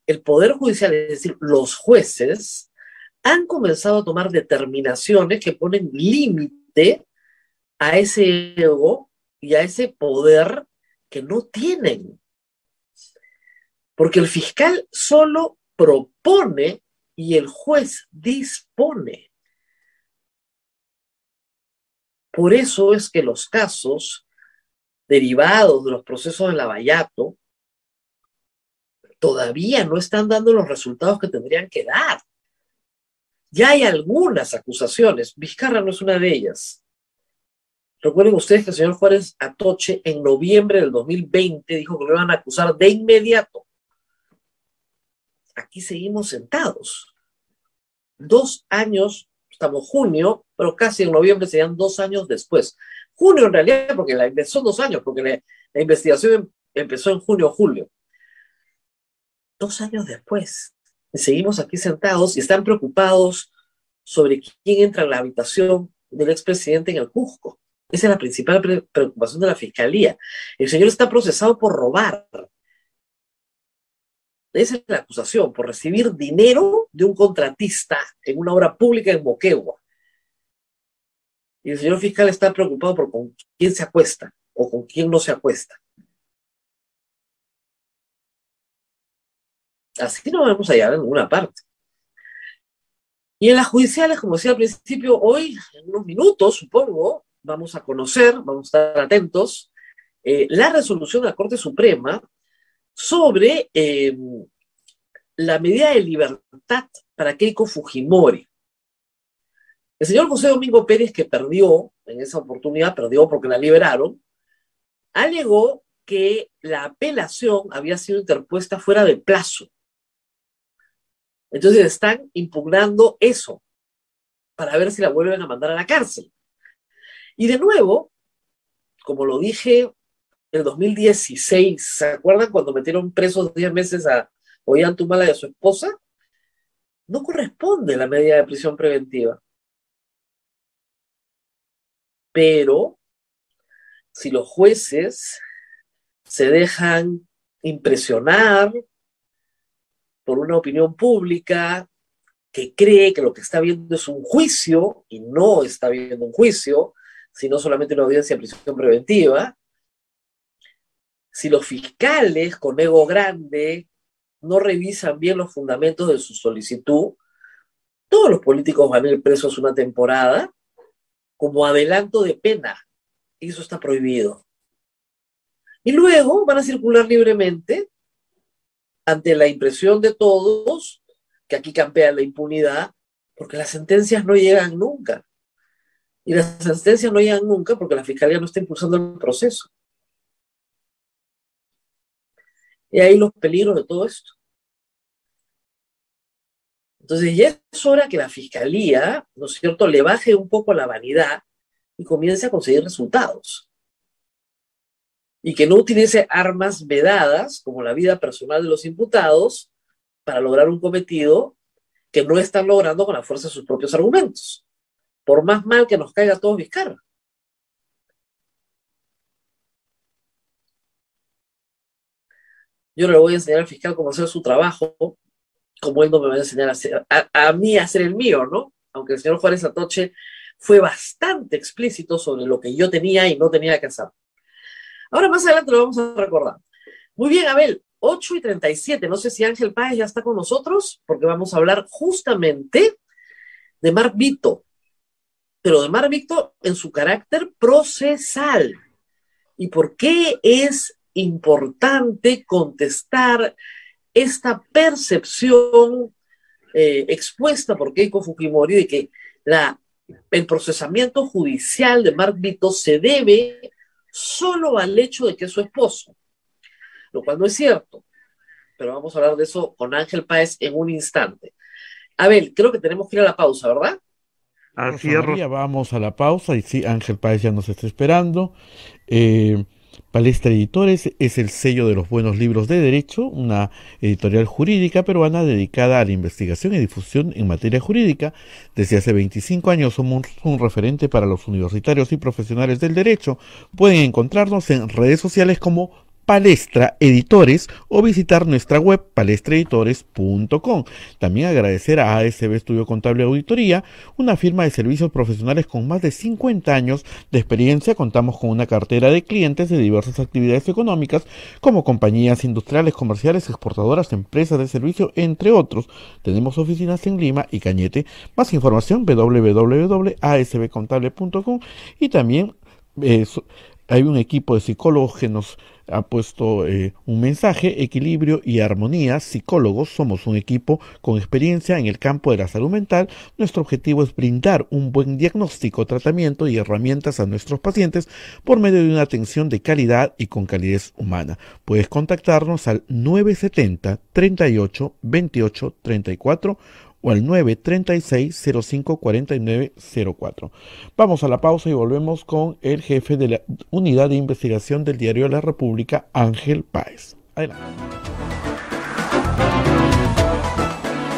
el Poder Judicial, es decir, los jueces, han comenzado a tomar determinaciones que ponen límite a ese ego y a ese poder que no tienen. Porque el fiscal solo propone y el juez dispone. Por eso es que los casos derivados de los procesos de Lavallato todavía no están dando los resultados que tendrían que dar. Ya hay algunas acusaciones, Vizcarra no es una de ellas. Recuerden ustedes que el señor Juárez Atoche en noviembre del 2020 dijo que lo iban a acusar de inmediato. Aquí seguimos sentados. 2 años, estamos junio, pero casi en noviembre serían 2 años después. Junio en realidad, porque son 2 años, porque la investigación empezó en junio o julio. 2 años después. Y seguimos aquí sentados y están preocupados sobre quién entra en la habitación del expresidente en el Cusco. Esa es la principal preocupación de la fiscalía. El señor está procesado por robar. Esa es la acusación, por recibir dinero de un contratista en una obra pública en Moquegua. Y el señor fiscal está preocupado por con quién se acuesta o con quién no se acuesta. Así no vamos a llegar a ninguna parte. Y en las judiciales, como decía al principio, hoy, en unos minutos, supongo, vamos a conocer, vamos a estar atentos, la resolución de la Corte Suprema sobre la medida de libertad para Keiko Fujimori. El señor José Domingo Pérez, que perdió en esa oportunidad, perdió porque la liberaron, alegó que la apelación había sido interpuesta fuera de plazo. Entonces están impugnando eso para ver si la vuelven a mandar a la cárcel. Y de nuevo, como lo dije en el 2016, ¿se acuerdan cuando metieron presos 10 meses a Ollanta y a su esposa? No corresponde la medida de prisión preventiva. pero si los jueces se dejan impresionar por una opinión pública que cree que lo que está viendo es un juicio y no está viendo un juicio, sino solamente una audiencia de prisión preventiva, si los fiscales con ego grande no revisan bien los fundamentos de su solicitud, todos los políticos van a ir presos una temporada como adelanto de pena, y eso está prohibido. Y luego van a circular libremente ante la impresión de todos, que aquí campea la impunidad, porque las sentencias no llegan nunca. Y las sentencias no llegan nunca porque la Fiscalía no está impulsando el proceso. Y ahí los peligros de todo esto. Entonces ya es hora que la Fiscalía, ¿no es cierto?, le baje un poco la vanidad y comience a conseguir resultados. Y que no utilice armas vedadas, como la vida personal de los imputados, para lograr un cometido que no están logrando con la fuerza de sus propios argumentos. Por más mal que nos caiga a todos Vizcarra. Yo no le voy a enseñar al fiscal cómo hacer su trabajo, como él no me va a enseñar a mí a hacer el mío, ¿no? Aunque el señor Juárez Atoche fue bastante explícito sobre lo que yo tenía y no tenía que hacer. Ahora más adelante lo vamos a recordar. Muy bien, Abel, 8:37. No sé si Ángel Páez ya está con nosotros, porque vamos a hablar justamente de Mark Vito, pero de Mark Vito en su carácter procesal. ¿Y por qué es importante contestar esta percepción expuesta por Keiko Fujimori de que el procesamiento judicial de Mark Vito se debe solo al hecho de que es su esposo? Lo cual no es cierto, pero vamos a hablar de eso con Ángel Páez en un instante. Abel, creo que tenemos que ir a la pausa, ¿verdad? Así es, María, vamos a la pausa y sí, Ángel Páez ya nos está esperando. Palestra Editores es el sello de los buenos libros de derecho, una editorial jurídica peruana dedicada a la investigación y difusión en materia jurídica. Desde hace 25 años somos un referente para los universitarios y profesionales del derecho. Pueden encontrarnos en redes sociales como Palestra Editores o visitar nuestra web palestraeditores.com. También agradecer a ASB Estudio Contable Auditoría, una firma de servicios profesionales con más de 50 años de experiencia. Contamos con una cartera de clientes de diversas actividades económicas como compañías industriales, comerciales, exportadoras, empresas de servicio, entre otros. Tenemos oficinas en Lima y Cañete. Más información www.asbcontable.com y también hay un equipo de psicólogos que nos ha puesto un mensaje: equilibrio y armonía, psicólogos, somos un equipo con experiencia en el campo de la salud mental. Nuestro objetivo es brindar un buen diagnóstico, tratamiento y herramientas a nuestros pacientes por medio de una atención de calidad y con calidez humana. Puedes contactarnos al 970 38 28 34 o al 936-054904. Vamos a la pausa y volvemos con el jefe de la Unidad de Investigación del Diario de la República, Ángel Páez. Adelante.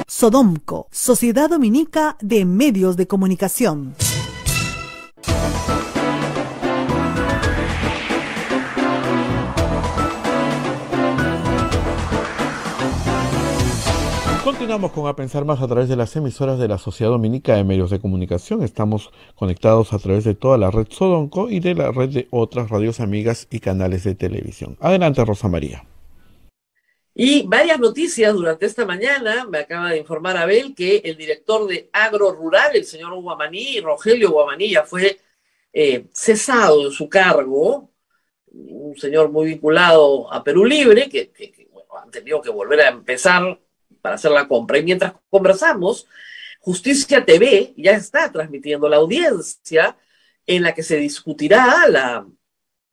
Sodomco, Sociedad Dominica de Medios de Comunicación. Continuamos con A Pensar Más a través de las emisoras de la Sociedad Dominica de Medios de Comunicación. Estamos conectados a través de toda la red Sodomco y de la red de otras radios amigas y canales de televisión. Adelante, Rosa María. Y varias noticias durante esta mañana. Me acaba de informar Abel que el director de Agro Rural, el señor Guamaní, Rogelio Guamaní, ya fue cesado de su cargo. Un señor muy vinculado a Perú Libre, que bueno, han tenido que volver a empezar para hacer la compra. Y mientras conversamos, Justicia TV ya está transmitiendo la audiencia en la que se discutirá la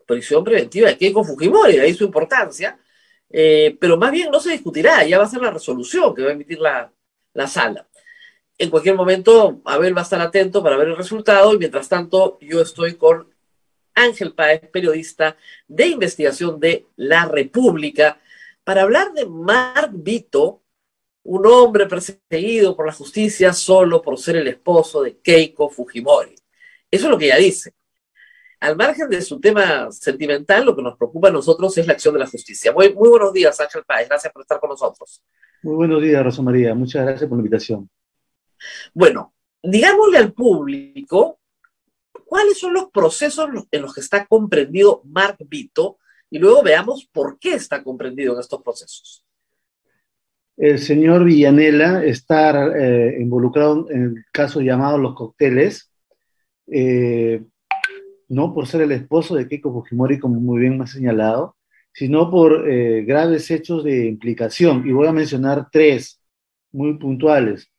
prisión preventiva de Keiko Fujimori, de ahí su importancia, pero más bien no se discutirá, ya va a ser la resolución que va a emitir la sala. En cualquier momento, Abel va a estar atento para ver el resultado, y mientras tanto yo estoy con Ángel Páez, periodista de investigación de La República, para hablar de Mark Vito, un hombre perseguido por la justicia solo por ser el esposo de Keiko Fujimori. Eso es lo que ella dice. Al margen de su tema sentimental, lo que nos preocupa a nosotros es la acción de la justicia. Muy buenos días, Ángel Páez. Gracias por estar con nosotros. Muy buenos días, Rosa María. Muchas gracias por la invitación. Bueno, digámosle al público cuáles son los procesos en los que está comprendido Mark Vito y luego veamos por qué está comprendido en estos procesos. El señor Villanela está involucrado en el caso llamado Los Cócteles, no por ser el esposo de Keiko Fujimori, como muy bien me ha señalado, sino por graves hechos de implicación. Y voy a mencionar tres muy puntuales.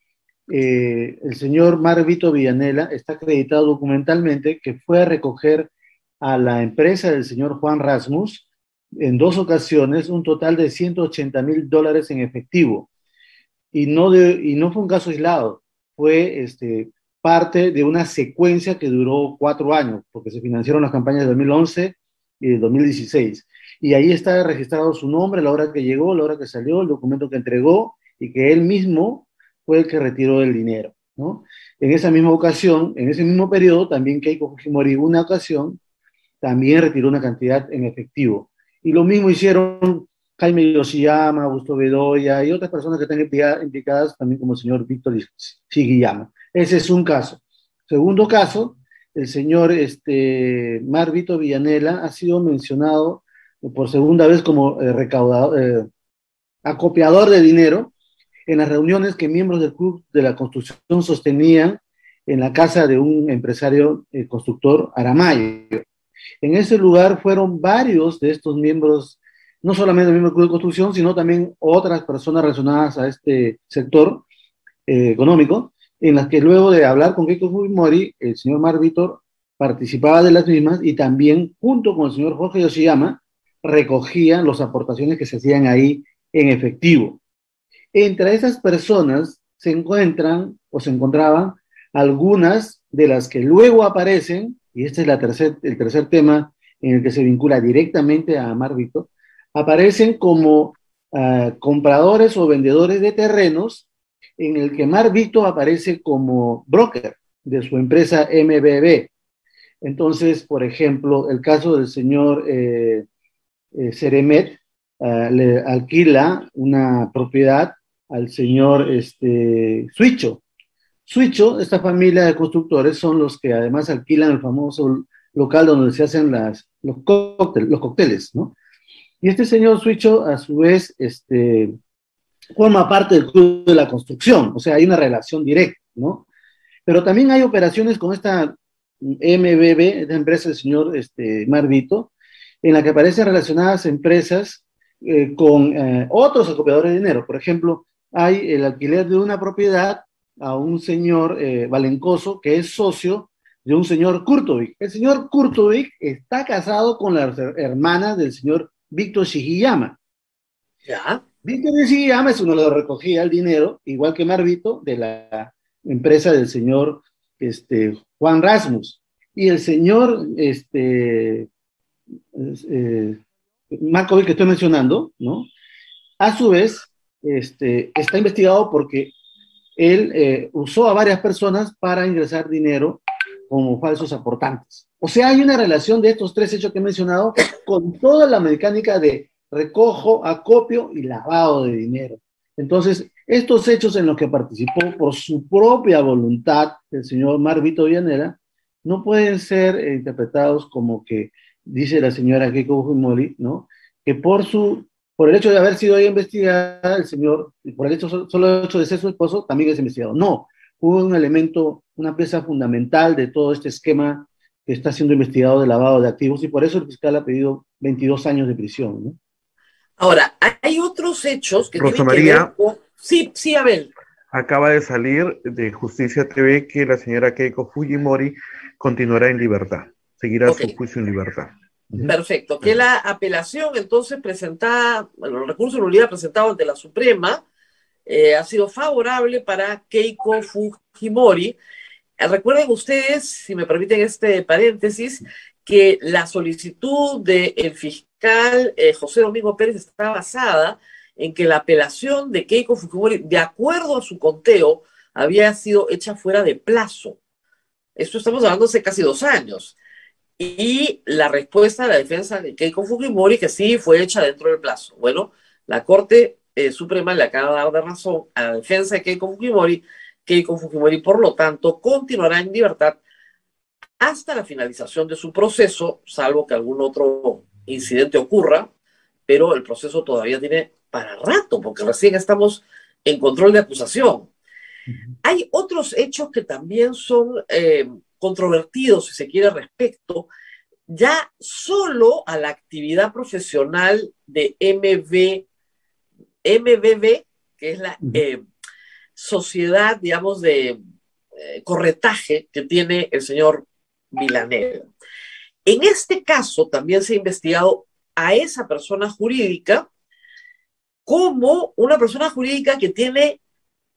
El señor Mark Vito Villanela está acreditado documentalmente que fue a recoger a la empresa del señor Juan Rasmus en 2 ocasiones un total de $180,000 en efectivo. Y no fue un caso aislado, fue parte de una secuencia que duró 4 años, porque se financiaron las campañas de 2011 y de 2016. Y ahí está registrado su nombre, la hora que llegó, la hora que salió, el documento que entregó y que él mismo fue el que retiró el dinero, ¿no? En esa misma ocasión, en ese mismo periodo, también Keiko Fujimori, una ocasión, también retiró una cantidad en efectivo. Y lo mismo hicieron Jaime Yoshiyama, Augusto Bedoya y otras personas que están implicadas también, como el señor Víctor Shigiyama. Ese es un caso. Segundo caso, el señor Mark Vito Villanela ha sido mencionado por segunda vez como acopiador de dinero en las reuniones que miembros del Club de la Construcción sostenían en la casa de un empresario constructor Aramayo. En ese lugar fueron varios de estos miembros, no solamente el mismo Club de Construcción, sino también otras personas relacionadas a este sector económico, en las que luego de hablar con Keiko Fujimori, el señor Mark Vito participaba de las mismas y también, junto con el señor Jorge Yoshiyama, recogían las aportaciones que se hacían ahí en efectivo. Entre esas personas se encontraban algunas de las que luego aparecen, y este es el tercer tema en el que se vincula directamente a Mark Vito, aparecen como compradores o vendedores de terrenos, en el que Mark Vito aparece como broker de su empresa MBB. Entonces, por ejemplo, el caso del señor Ceremet le alquila una propiedad al señor Suicho. Suicho, esta familia de constructores son los que además alquilan el famoso local donde se hacen los cócteles, ¿no? Y este señor Suicho, a su vez, forma parte del Club de la Construcción, o sea, hay una relación directa, ¿no? Pero también hay operaciones con esta MBB, esta empresa del señor Mark Vito, en la que aparecen relacionadas empresas con otros acopiadores de dinero. Por ejemplo, hay el alquiler de una propiedad a un señor Valencoso, que es socio de un señor Kurtovic. El señor Kurtovic está casado con las hermanas del señor Víctor Shigiyama. ¿Ya? Víctor Shigiyama es uno de los que recogía el dinero, igual que Mark Vito, de la empresa del señor Juan Rasmus. Y el señor Markovic, que estoy mencionando, ¿no? A su vez, está investigado porque él usó a varias personas para ingresar dinero como falsos aportantes. O sea, hay una relación de estos tres hechos que he mencionado con toda la mecánica de recojo, acopio y lavado de dinero. Entonces, estos hechos en los que participó por su propia voluntad el señor Mark Vito Villanela no pueden ser interpretados como que dice la señora Keiko Fujimori, ¿no? Que por el hecho de haber sido ahí investigada, el señor, por el hecho, solo el hecho de ser su esposo, también es investigado. No, hubo un elemento, una pieza fundamental de todo este esquema que está siendo investigado de lavado de activos, y por eso el fiscal ha pedido 22 años de prisión, ¿no? Ahora, hay otros hechos que Rosa tienen que ver María, con... Sí, Abel. acaba de salir de Justicia TV que la señora Keiko Fujimori continuará en libertad, seguirá su juicio en libertad. Perfecto, que la apelación entonces presentada, bueno, el recurso de nulidad presentado ante la Suprema ha sido favorable para Keiko Fujimori. Recuerden ustedes, si me permiten este paréntesis, que la solicitud del fiscal José Domingo Pérez está basada en que la apelación de Keiko Fujimori, de acuerdo a su conteo, había sido hecha fuera de plazo. Esto estamos hablando hace casi 2 años. Y la respuesta de la defensa de Keiko Fujimori, que sí fue hecha dentro del plazo. Bueno, la Corte Suprema le acaba de dar de razón a la defensa de Keiko Fujimori. Keiko Fujimori, por lo tanto, continuará en libertad hasta la finalización de su proceso, salvo que algún otro incidente ocurra, pero el proceso todavía tiene para rato, porque recién estamos en control de acusación. Hay otros hechos que también son controvertidos, si se quiere, respecto ya solo a la actividad profesional de MBB, que es la sociedad, digamos, de corretaje que tiene el señor Villanueva. En este caso también se ha investigado a esa persona jurídica como una persona jurídica que tiene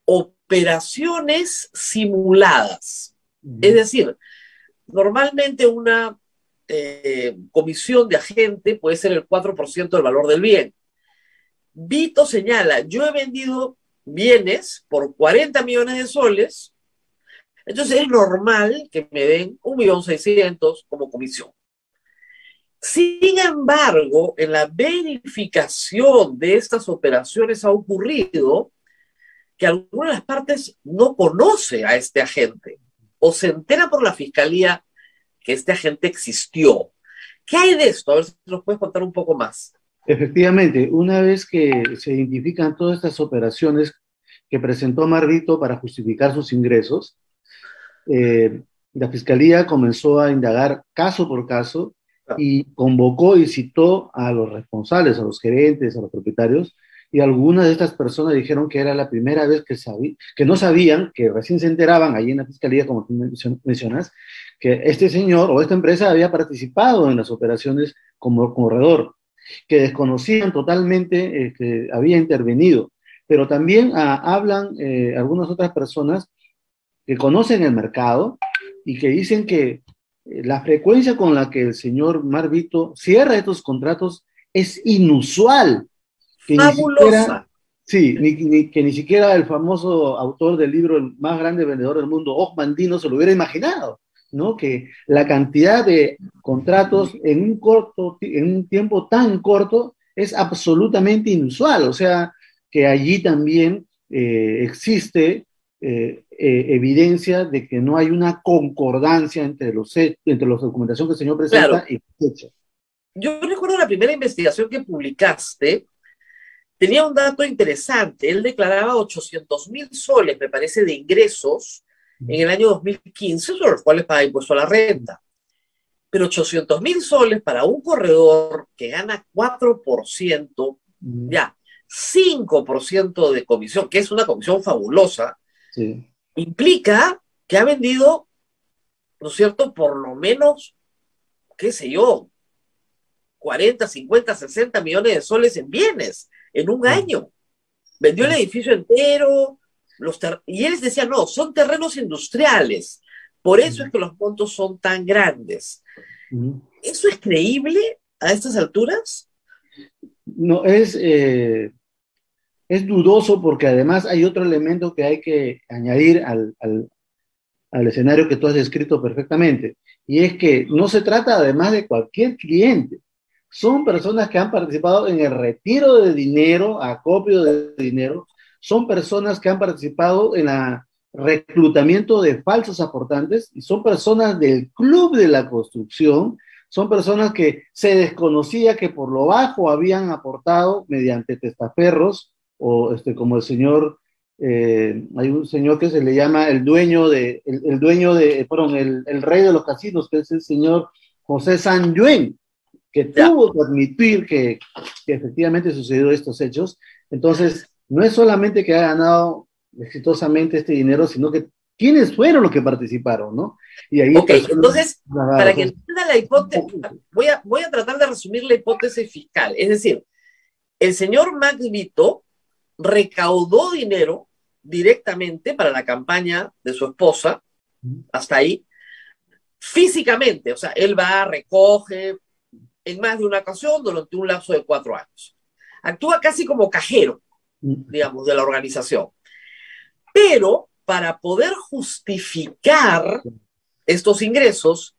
operaciones simuladas. Es decir, normalmente una comisión de agente puede ser el 4% del valor del bien. Vito señala, yo he vendido bienes por 40 millones de soles, entonces es normal que me den 1.600.000 como comisión. Sin embargo, en la verificación de estas operaciones ha ocurrido que alguna de las partes no conoce a este agente o se entera por la fiscalía que este agente existió. ¿Qué hay de esto? A ver si nos puedes contar un poco más. Efectivamente, una vez que se identifican todas estas operaciones que presentó Marvito para justificar sus ingresos, la fiscalía comenzó a indagar caso por caso y convocó y citó a los responsables, a los gerentes, a los propietarios, y algunas de estas personas dijeron que era la primera vez que no sabían, que recién se enteraban allí en la fiscalía, como tú mencionas, que este señor o esta empresa había participado en las operaciones como corredor, que desconocían totalmente que había intervenido. Pero también hablan algunas otras personas que conocen el mercado y que dicen que la frecuencia con la que el señor Marvito cierra estos contratos es inusual. Que fabulosa. Que ni siquiera el famoso autor del libro El más grande vendedor del mundo, Hoffman Dino, se lo hubiera imaginado, ¿no? Que la cantidad de contratos en un tiempo tan corto es absolutamente inusual. O sea, que allí también existe evidencia de que no hay una concordancia entre la documentación que el señor presenta, claro, y el hecho. Yo recuerdo la primera investigación que publicaste, tenía un dato interesante. Él declaraba 800.000 soles, me parece, de ingresos en el año 2015, sobre los cuales paga impuesto a la renta. Pero 800.000 soles para un corredor que gana 4%, ya, 5% de comisión, que es una comisión fabulosa, sí, implica que ha vendido, ¿no es cierto?, por lo menos, qué sé yo, 40, 50, 60 millones de soles en bienes en un año. Vendió el edificio entero, y él decía, no, son terrenos industriales, por eso es que los montos son tan grandes. ¿Eso es creíble a estas alturas? No, es dudoso porque además hay otro elemento que hay que añadir al escenario que tú has descrito perfectamente, y es que no se trata además de cualquier cliente. Son personas que han participado en el retiro de dinero, acopio de dinero, son personas que han participado en el reclutamiento de falsos aportantes, y son personas del club de la construcción, son personas que se desconocía que por lo bajo habían aportado mediante testaferros, o como el señor, hay un señor que se le llama el rey de los casinos, que es el señor José Sanyuen, que tuvo que admitir que efectivamente sucedió estos hechos. Entonces, no es solamente que ha ganado exitosamente este dinero, sino que quiénes fueron los que participaron, ¿no? Y ahí entonces, para que entienda la hipótesis, voy a tratar de resumir la hipótesis fiscal. Es decir, el señor Max Vito recaudó dinero directamente para la campaña de su esposa, hasta ahí, físicamente. O sea, él va, recoge en más de una ocasión durante un lapso de 4 años. Actúa casi como cajero, digamos, de la organización. Pero para poder justificar estos ingresos,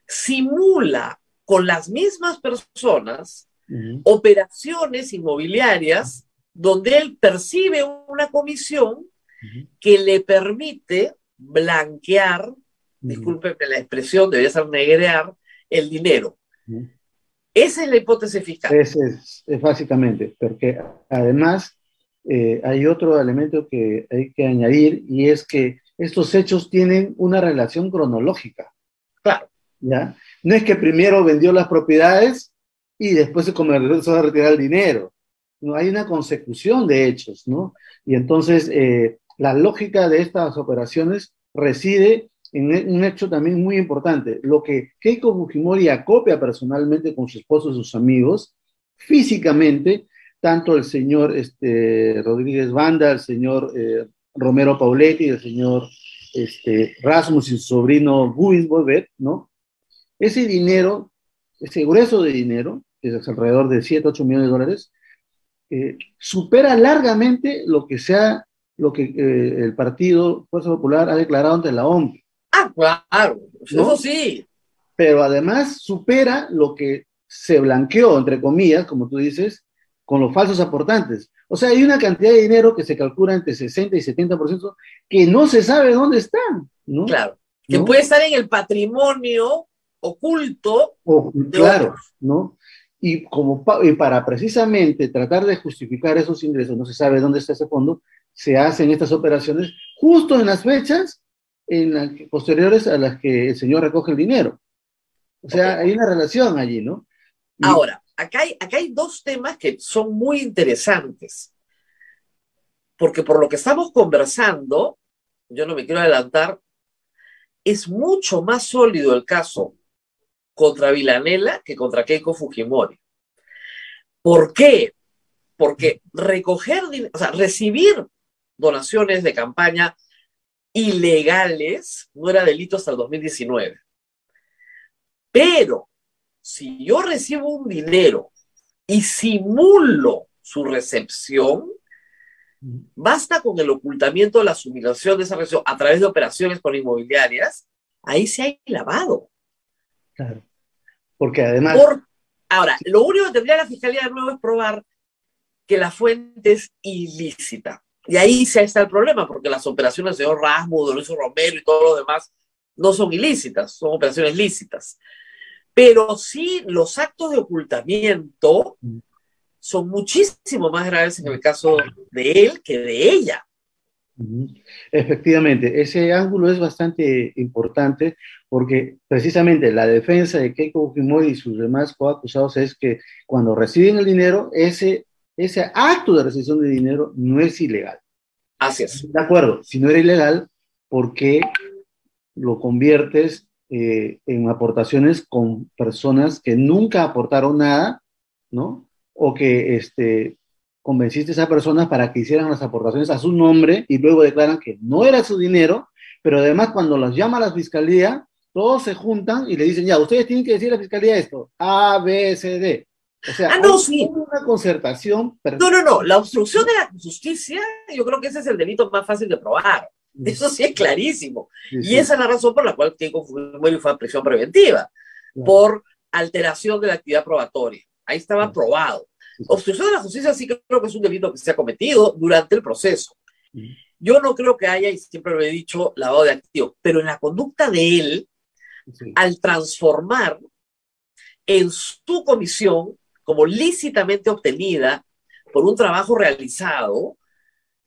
simula con las mismas personas Ujú. operaciones inmobiliarias donde él percibe una comisión Ujú. que le permite blanquear, Ujú. discúlpenme la expresión, debería ser negrear el dinero. Ujú. Esa es la hipótesis fiscal. Ese es básicamente, porque además hay otro elemento que hay que añadir y es que estos hechos tienen una relación cronológica, Claro, ¿ya? No es que primero vendió las propiedades y después se comenzó a retirar el dinero. No, hay una consecución de hechos, ¿no? Y entonces la lógica de estas operaciones reside en un hecho también muy importante. Lo que Keiko Fujimori acopia personalmente con su esposo y sus amigos, físicamente, tanto el señor Rodríguez Banda, el señor Romero Pauletti, el señor Rasmus y su sobrino Guis Bovet, ¿no? Ese dinero, ese grueso de dinero, que es alrededor de 7, 8 millones de dólares, supera largamente lo que el partido Fuerza Popular ha declarado ante la OMP, claro, eso ¿no? sí, Pero además supera lo que se blanqueó, entre comillas, como tú dices, con los falsos aportantes. O sea, hay una cantidad de dinero que se calcula entre 60 y 70% que no se sabe dónde están, ¿no? claro, que ¿No? puede estar en el patrimonio oculto de Claro, otros. ¿no? Y, y para precisamente tratar de justificar esos ingresos, no se sabe dónde está ese fondo, se hacen estas operaciones justo en las fechas posteriores a las que el señor recoge el dinero. O Ok. sea, hay una relación allí, ¿no? Y Ahora, acá hay dos temas que son muy interesantes, porque por lo que estamos conversando, yo no me quiero adelantar, es mucho más sólido el caso contra Vilanela que contra Keiko Fujimori. ¿Por qué? Porque o sea, recibir donaciones de campaña ilegales no era delito hasta el 2019. Pero si yo recibo un dinero y simulo su recepción, basta con el ocultamiento de la sumilación de esa recepción a través de operaciones con inmobiliarias, ahí se hay lavado. claro, porque además, Por... Ahora, lo único que tendría la Fiscalía de nuevo es probar que la fuente es ilícita. Y ahí sí está el problema, porque las operaciones del señor Rasmus, de Luis Romero y todo lo demás no son ilícitas, son operaciones lícitas. Pero sí, los actos de ocultamiento son muchísimo más graves en el caso de él que de ella. efectivamente, ese ángulo es bastante importante porque precisamente la defensa de Keiko Fujimori y sus demás coacusados es que cuando reciben el dinero, ese acto de recepción de dinero no es ilegal. Así es. De acuerdo, si no era ilegal, ¿por qué lo conviertes en aportaciones con personas que nunca aportaron nada, ¿no? O que convenciste a esas personas para que hicieran las aportaciones a su nombre y luego declaran que no era su dinero, pero además cuando las llama a la fiscalía, todos se juntan y le dicen, ya, ustedes tienen que decir a la fiscalía esto, A, B, C, D. O sea, hay No, sí. una concertación. No. La obstrucción de la justicia, yo creo que ese es el delito más fácil de probar. Eso sí es clarísimo. Sí, Y sí, esa es la razón por la cual Keiko Fujimori fue a prisión preventiva, claro, por alteración de la actividad probatoria. Ahí estaba probado. sí, sí. Obstrucción de la justicia sí creo que es un delito que se ha cometido durante el proceso. Ujú. Yo no creo que haya, y siempre lo he dicho, lavado de activos, pero en la conducta de él, Sí. al transformar en su comisión como lícitamente obtenida por un trabajo realizado,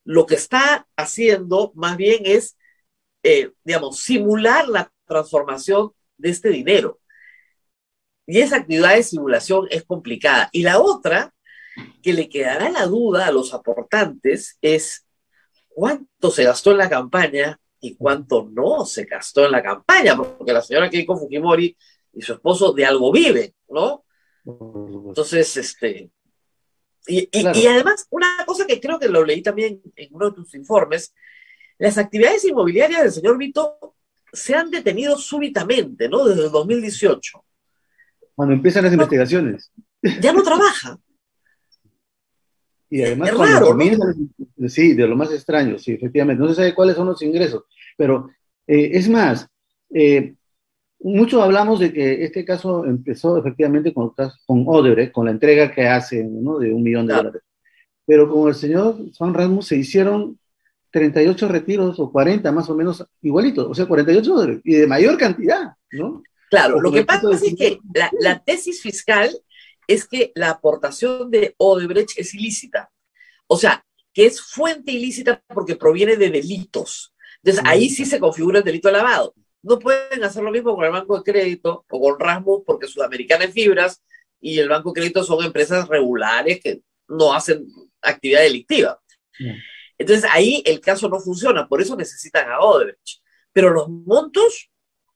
lo que está haciendo más bien es, digamos, simular la transformación de este dinero. Y esa actividad de simulación es complicada. Y la otra, que le quedará la duda a los aportantes, es cuánto se gastó en la campaña y cuánto no se gastó en la campaña, porque la señora Keiko Fujimori y su esposo de algo viven, ¿no? Entonces, y Claro, además, una cosa que creo que lo leí también en uno de tus informes, las actividades inmobiliarias del señor Vito se han detenido súbitamente, ¿no? Desde el 2018. cuando empiezan las No, investigaciones. ya no trabaja. Y además Es cuando raro, ¿no? comienzan, sí, de lo más extraño, sí, efectivamente, no se sabe cuáles son los ingresos, pero es más, muchos hablamos de que este caso empezó efectivamente con Odebrecht, con la entrega que hacen, ¿no? De $1 millón. Pero con el señor Juan Rasmus se hicieron 38 retiros o 40 más o menos igualitos, o sea, 48 Odebrecht, y de mayor cantidad, ¿no? Claro, O lo con que el pasa caso del es que señor... la tesis fiscal es que la aportación de Odebrecht es ilícita. O sea, que es fuente ilícita porque proviene de delitos. Entonces, ahí sí se configura el delito de lavado. No pueden hacer lo mismo con el Banco de Crédito o con Rasmus porque Sudamericana en Fibras y el Banco de Crédito son empresas regulares que no hacen actividad delictiva. Entonces, ahí el caso no funciona, por eso necesitan a Odebrecht. Pero los montos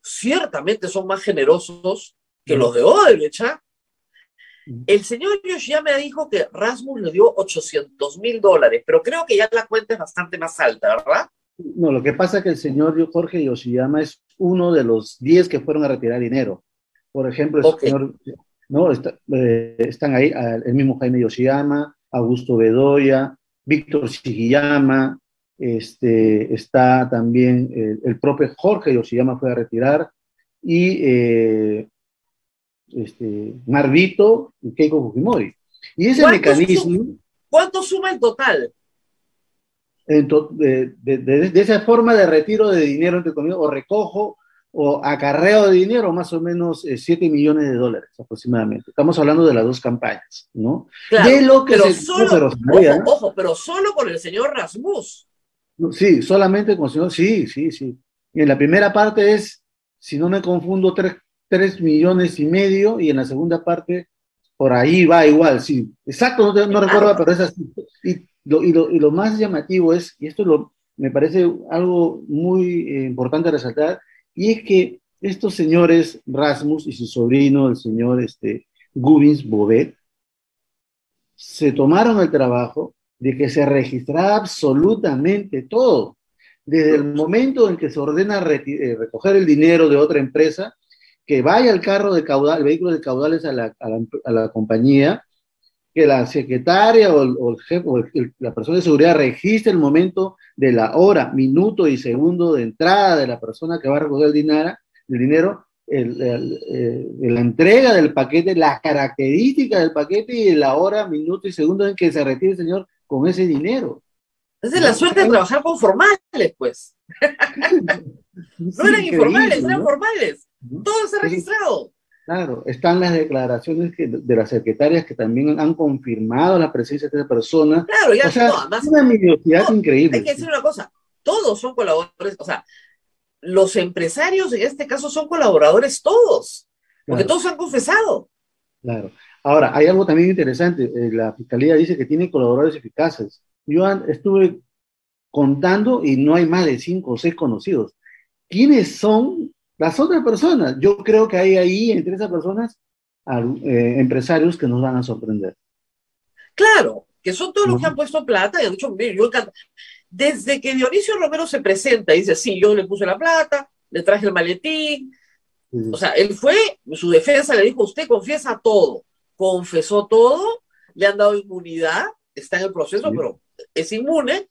ciertamente son más generosos que los de Odebrecht, ¿eh? El señor Yoshiyama dijo que Rasmus le dio $800,000, pero creo que ya la cuenta es bastante más alta, ¿verdad? No, lo que pasa es que el señor Jorge Yoshiyama es uno de los 10 que fueron a retirar dinero. Por ejemplo, el señor, ¿no? Están ahí el mismo Jaime Yoshiyama, Augusto Bedoya, Víctor Shigiyama, está también el propio Jorge Yoshiyama fue a retirar, y Marvito y Keiko Fujimori. Y ese mecanismo... ¿Cuánto suma el total? De esa forma de retiro de dinero, entre comillas, o recojo o acarreo de dinero, más o menos $7 millones aproximadamente. Estamos hablando de las dos campañas, ¿no? Claro, de lo que pero se solo, ojo, pero solo con el señor Rasmus. Sí, solamente con el señor, sí. Y en la primera parte es, si no me confundo, 3 millones y medio, y en la segunda parte, por ahí va igual, sí. Exacto, no recuerdo, pero es así. Y lo más llamativo es, y esto me parece algo muy importante resaltar, y es que estos señores, Rasmus y su sobrino, el señor Gubins Bobet, se tomaron el trabajo de que se registrara absolutamente todo. Desde el momento en que se ordena recoger el dinero de otra empresa, que vaya el carro de caudal, el vehículo de caudales a la compañía, que la secretaria o el jefe o la persona de seguridad registre el momento de la hora, minuto y segundo de entrada de la persona que va a recoger el dinero, la entrega del paquete, las características del paquete y la hora, minuto y segundo en que se retire el señor con ese dinero. Esa es la suerte de trabajar con formales, pues. No eran informales, eran formales. Todo está registrado. Claro, están las declaraciones de las secretarias que también han confirmado la presencia de esa persona. Claro, ya, o sea, además, una minuciosidad increíble. Hay que decir una cosa, todos son colaboradores, o sea, los empresarios en este caso son colaboradores todos, porque todos han confesado. Claro. Ahora, hay algo también interesante, la Fiscalía dice que tiene colaboradores eficaces. Yo estuve contando y no hay más de 5 o 6 conocidos. ¿Quiénes son las otras personas? Yo creo que hay ahí, entre esas personas, empresarios que nos van a sorprender. Claro, que son todos los que han puesto plata y han dicho, mire, yo encanta. Desde que Dionisio Romero se presenta y dice, sí, yo le puse la plata, le traje el maletín, o sea, él fue, su defensa le dijo, usted confiesa todo, confesó todo, le han dado inmunidad, está en el proceso, pero es inmune,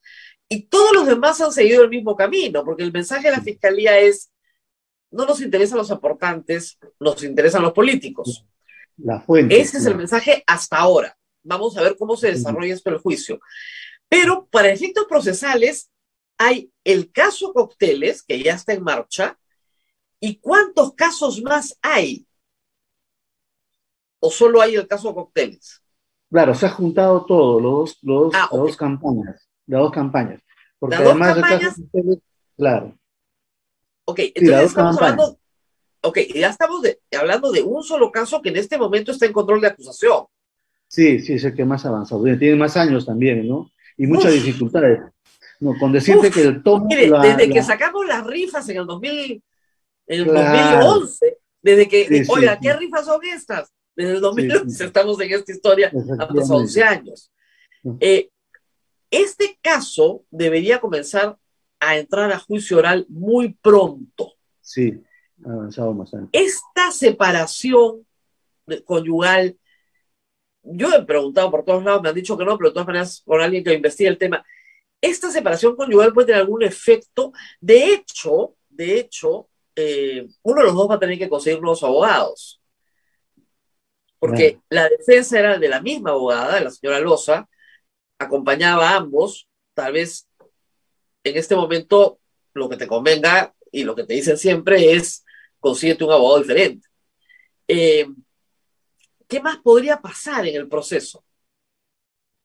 y todos los demás han seguido el mismo camino, porque el mensaje de la Fiscalía es, no nos interesan los aportantes, nos interesan los políticos. La fuente. Ese es el mensaje hasta ahora. Vamos a ver cómo se desarrolla esto en el juicio. Pero para efectos procesales hay el caso Cócteles, que ya está en marcha, ¿y cuántos casos más hay? ¿O solo hay el caso Cócteles? Claro, se ha juntado todo, las dos campañas. Porque las además dos campañas, el caso Cócteles, claro. Ok, entonces estamos hablando, ya estamos hablando de un solo caso que en este momento está en control de acusación. Sí, es el que más ha avanzado. Tiene más años también, ¿no? Y muchas dificultades. No, con decirte que el tomo... Desde que sacamos las rifas en el 2011, desde que, oiga, ¿qué rifas son estas? Desde el 2011 estamos en esta historia, han pasado 11 años. Este caso debería comenzar a entrar a juicio oral muy pronto. Sí, ha avanzado bastante. Esta separación conyugal, yo he preguntado por todos lados, me han dicho que no, pero de todas maneras, con alguien que investiga el tema, esta separación conyugal puede tener algún efecto. De hecho, uno de los dos va a tener que conseguir nuevos abogados, porque Claro. la defensa era de la misma abogada, la señora Loza, acompañaba a ambos, tal vez en este momento lo que te convenga y lo que te dicen siempre es consíguete un abogado diferente. Eh, ¿Qué más podría pasar en el proceso?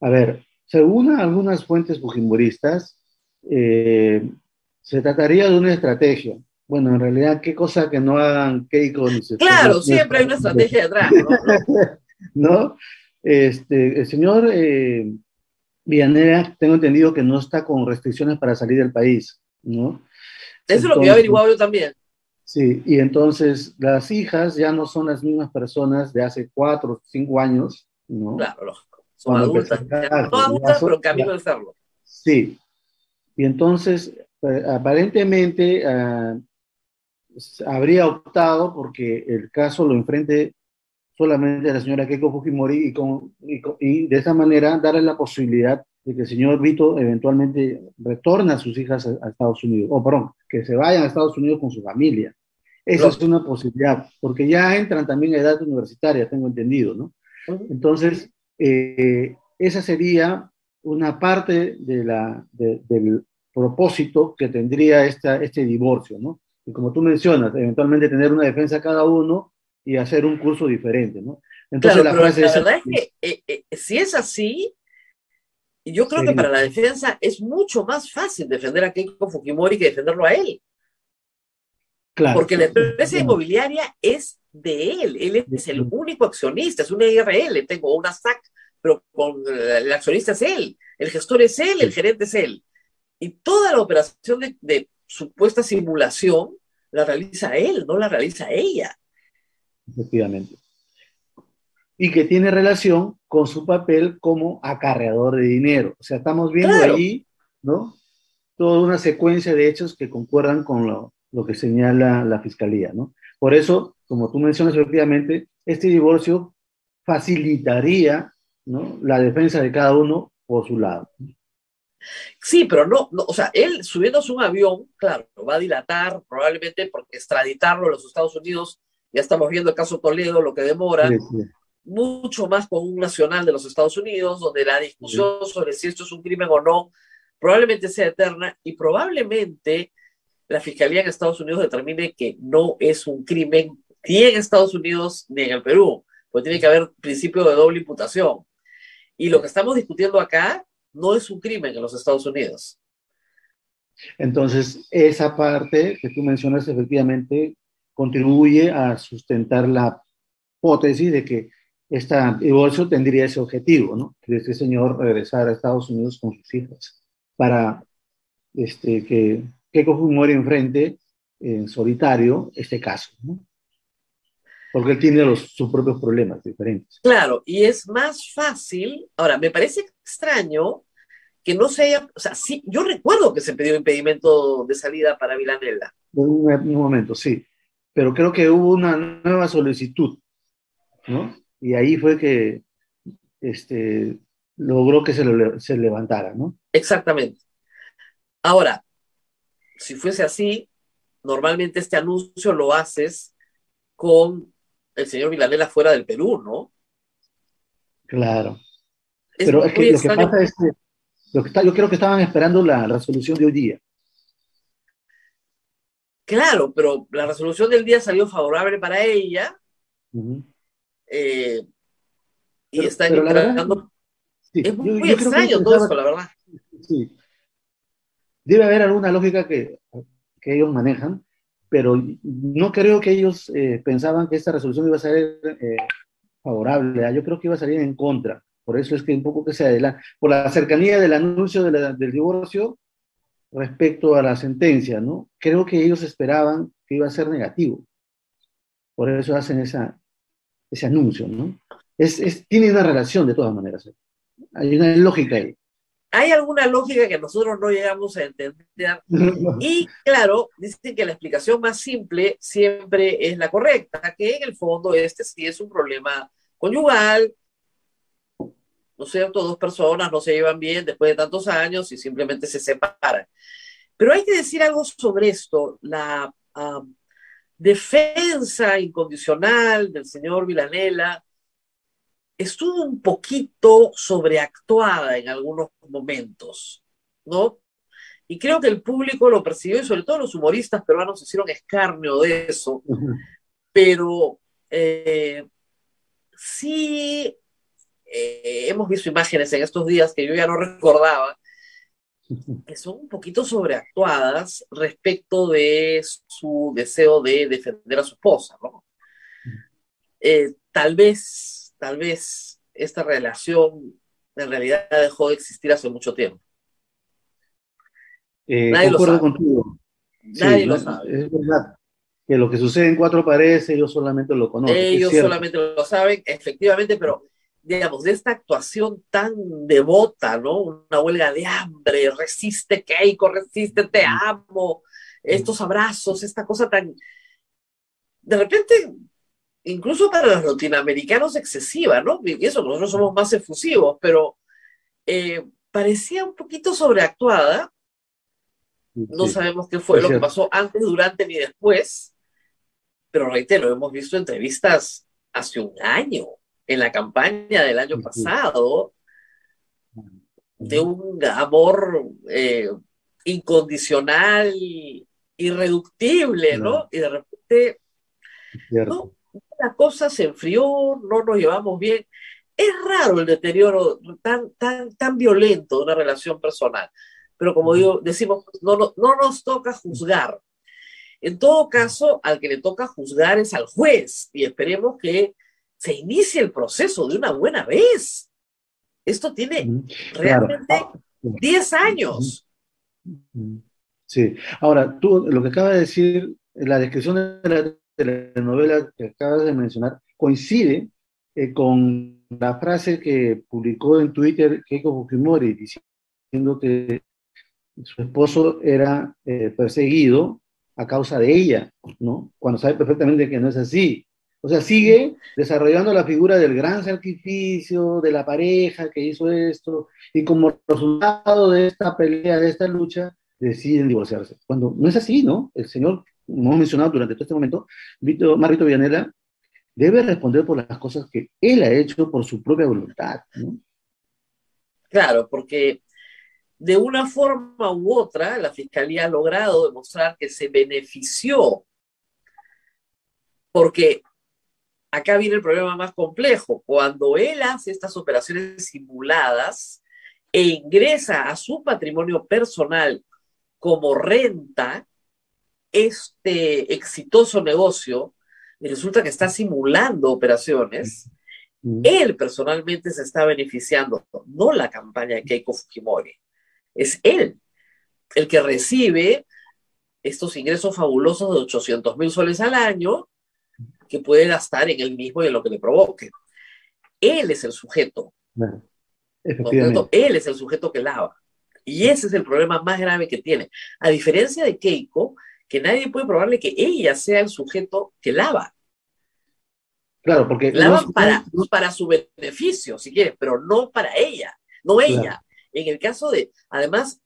A ver, según algunas fuentes fujimoristas, eh, se trataría de una estrategia. Bueno, en realidad, qué cosa que no hagan Keiko ni su esposo. Claro, siempre hay una estrategia detrás, ¿no? ¿No? El señor Villanera, tengo entendido que no está con restricciones para salir del país, ¿no? Eso es lo que yo he Entonces, averiguado yo también. sí, y entonces las hijas ya no son las mismas personas de hace 4 o 5 años, ¿no? Claro, lógico. Son Cuando adultas, empezaron, ya no ya adultas, son, pero en camino de serlo. sí, y entonces aparentemente habría optado porque el caso lo enfrente solamente a la señora Keiko Fujimori y de esa manera darle la posibilidad de que el señor Vito eventualmente retorne a sus hijas a Estados Unidos, o perdón, que se vayan a Estados Unidos con su familia. Esa es Lógico. una posibilidad, porque ya entran también a edad universitaria, tengo entendido, ¿no? Ujú. Entonces, esa sería una parte del propósito que tendría este divorcio, ¿no? Y como tú mencionas, eventualmente tener una defensa cada uno y hacer un curso diferente, ¿no? Entonces Claro, la pero frase la esa verdad es que si es así, yo creo que sería, para la defensa es mucho más fácil defender a Keiko Fujimori que defenderlo a él, claro, porque la empresa efectivamente, inmobiliaria es de él es el único accionista, es una IRL, tengo una SAC, pero con el accionista es él, el gestor es él, el gerente es él, y toda la operación de supuesta simulación la realiza él, no la realiza ella. efectivamente. Y que tiene relación con su papel como acarreador de dinero. O sea, estamos viendo Claro, allí, ¿no? Toda una secuencia de hechos que concuerdan con lo que señala la fiscalía, ¿no? Por eso, como tú mencionas efectivamente, este divorcio facilitaría, ¿no?, la defensa de cada uno por su lado. sí, pero no, o sea, él subiéndose un avión, claro, va a dilatar probablemente porque extraditarlo a los Estados Unidos, ya estamos viendo el caso Toledo, lo que Sí, demora, sí, mucho más con un nacional de los Estados Unidos, donde la sí. discusión sobre si esto es un crimen o no, probablemente sea eterna y probablemente la Fiscalía en Estados Unidos determine que no es un crimen ni en Estados Unidos ni en el Perú, porque tiene que haber principio de doble imputación. Y lo que estamos discutiendo acá no es un crimen en los Estados Unidos. Entonces, esa parte que tú mencionas efectivamente contribuye a sustentar la hipótesis de que este divorcio tendría ese objetivo, ¿no? Que este señor regresara a Estados Unidos con sus hijas para que Keiko Fujimori enfrente en solitario este caso, ¿no? Porque él tiene sus propios problemas diferentes. Claro, y es más fácil. Ahora, me parece extraño que no se haya, o sea, sí, yo recuerdo que se pidió impedimento de salida para Vilanela. Un momento, sí, pero creo que hubo una nueva solicitud, ¿no? Y ahí fue que este, logró que se levantara, ¿no? Exactamente. Ahora, si fuese así, normalmente este anuncio lo haces con el señor Vilanela fuera del Perú, ¿no? Claro. Es Pero es que muy lo que extraño. pasa es que yo creo que estaban esperando la resolución de hoy día. Claro, pero la resolución del día salió favorable para ella Uh-huh. eh, y están Pero la verdad, esperando. sí, Es muy yo creo que extraño todo pensaba, esto, la verdad. sí, debe haber alguna lógica que ellos manejan, pero no creo que ellos pensaban que esta resolución iba a ser favorable. Yo creo que iba a salir en contra. Por eso es que un poco que se adelanta, por la cercanía del anuncio del divorcio respecto a la sentencia, ¿no? Creo que ellos esperaban que iba a ser negativo. Por eso hacen ese anuncio, ¿no? Tiene una relación de todas maneras. Hay una lógica ahí. Hay alguna lógica que nosotros no llegamos a entender. Y claro, dicen que la explicación más simple siempre es la correcta, que en el fondo este sí es un problema conyugal, ¿no es cierto? Dos personas no se llevan bien después de tantos años y simplemente se separan. Pero hay que decir algo sobre esto. defensa incondicional del señor Villanela estuvo un poquito sobreactuada en algunos momentos, ¿no? Y creo que el público lo percibió, y sobre todo los humoristas peruanos hicieron escarnio de eso, pero sí hemos visto imágenes en estos días que yo ya no recordaba, que son un poquito sobreactuadas respecto de su deseo de defender a su esposa, ¿no? Tal vez esta relación en realidad dejó de existir hace mucho tiempo. Nadie lo Concuerdo sabe. contigo. Sí, Nadie lo sabe. es verdad que lo que sucede en cuatro paredes ellos solamente lo conocen, es Ellos cierto. solamente lo saben, efectivamente, pero digamos, de esta actuación tan devota, ¿no? Una huelga de hambre, resiste Keiko, resiste, te amo, estos abrazos, esta cosa tan, de repente, incluso para los latinoamericanos excesiva, ¿no? Y eso, nosotros somos más efusivos, pero parecía un poquito sobreactuada. No Sí, sabemos qué fue es lo que cierto. pasó antes, durante ni después, pero reitero, hemos visto entrevistas hace un año, en la campaña del año Sí, sí. pasado, de un amor incondicional, irreductible, Claro, ¿no? Y de repente, es cierto. no, la cosa se enfrió, no nos llevamos bien. Es raro el deterioro tan violento de una relación personal, pero como digo, decimos, no nos toca juzgar. En todo caso, al que le toca juzgar es al juez y esperemos que se inicie el proceso de una buena vez. Esto tiene Claro. realmente 10 años. Sí. Ahora, tú lo que acabas de decir, la descripción de la telenovela que acabas de mencionar, coincide con la frase que publicó en Twitter Keiko Fujimori, diciendo que su esposo era perseguido a causa de ella, ¿no? Cuando sabe perfectamente que no es así. O sea, sigue desarrollando la figura del gran sacrificio, de la pareja que hizo esto, y como resultado de esta pelea, de esta lucha, deciden divorciarse. Cuando no es así, ¿no? El señor, como hemos mencionado durante todo este momento, Marrito Villanela, debe responder por las cosas que él ha hecho por su propia voluntad, ¿no? Claro, porque de una forma u otra la Fiscalía ha logrado demostrar que se benefició, porque acá viene el problema más complejo. Cuando él hace estas operaciones simuladas e ingresa a su patrimonio personal como renta este exitoso negocio, y resulta que está simulando operaciones, él personalmente se está beneficiando, no la campaña de Keiko Fujimori. Es él el que recibe estos ingresos fabulosos de 800.000 soles al año que puede gastar en él mismo y en lo que le provoque. Él es el sujeto, Bueno, ¿no es cierto? efectivamente. Él es el sujeto que lava. Y ese es el problema más grave que tiene. A diferencia de Keiko, que nadie puede probarle que ella sea el sujeto que lava. Claro, porque no es... Lavan para su beneficio, si quieres, pero no para ella, no Claro, ella. En el caso de, además,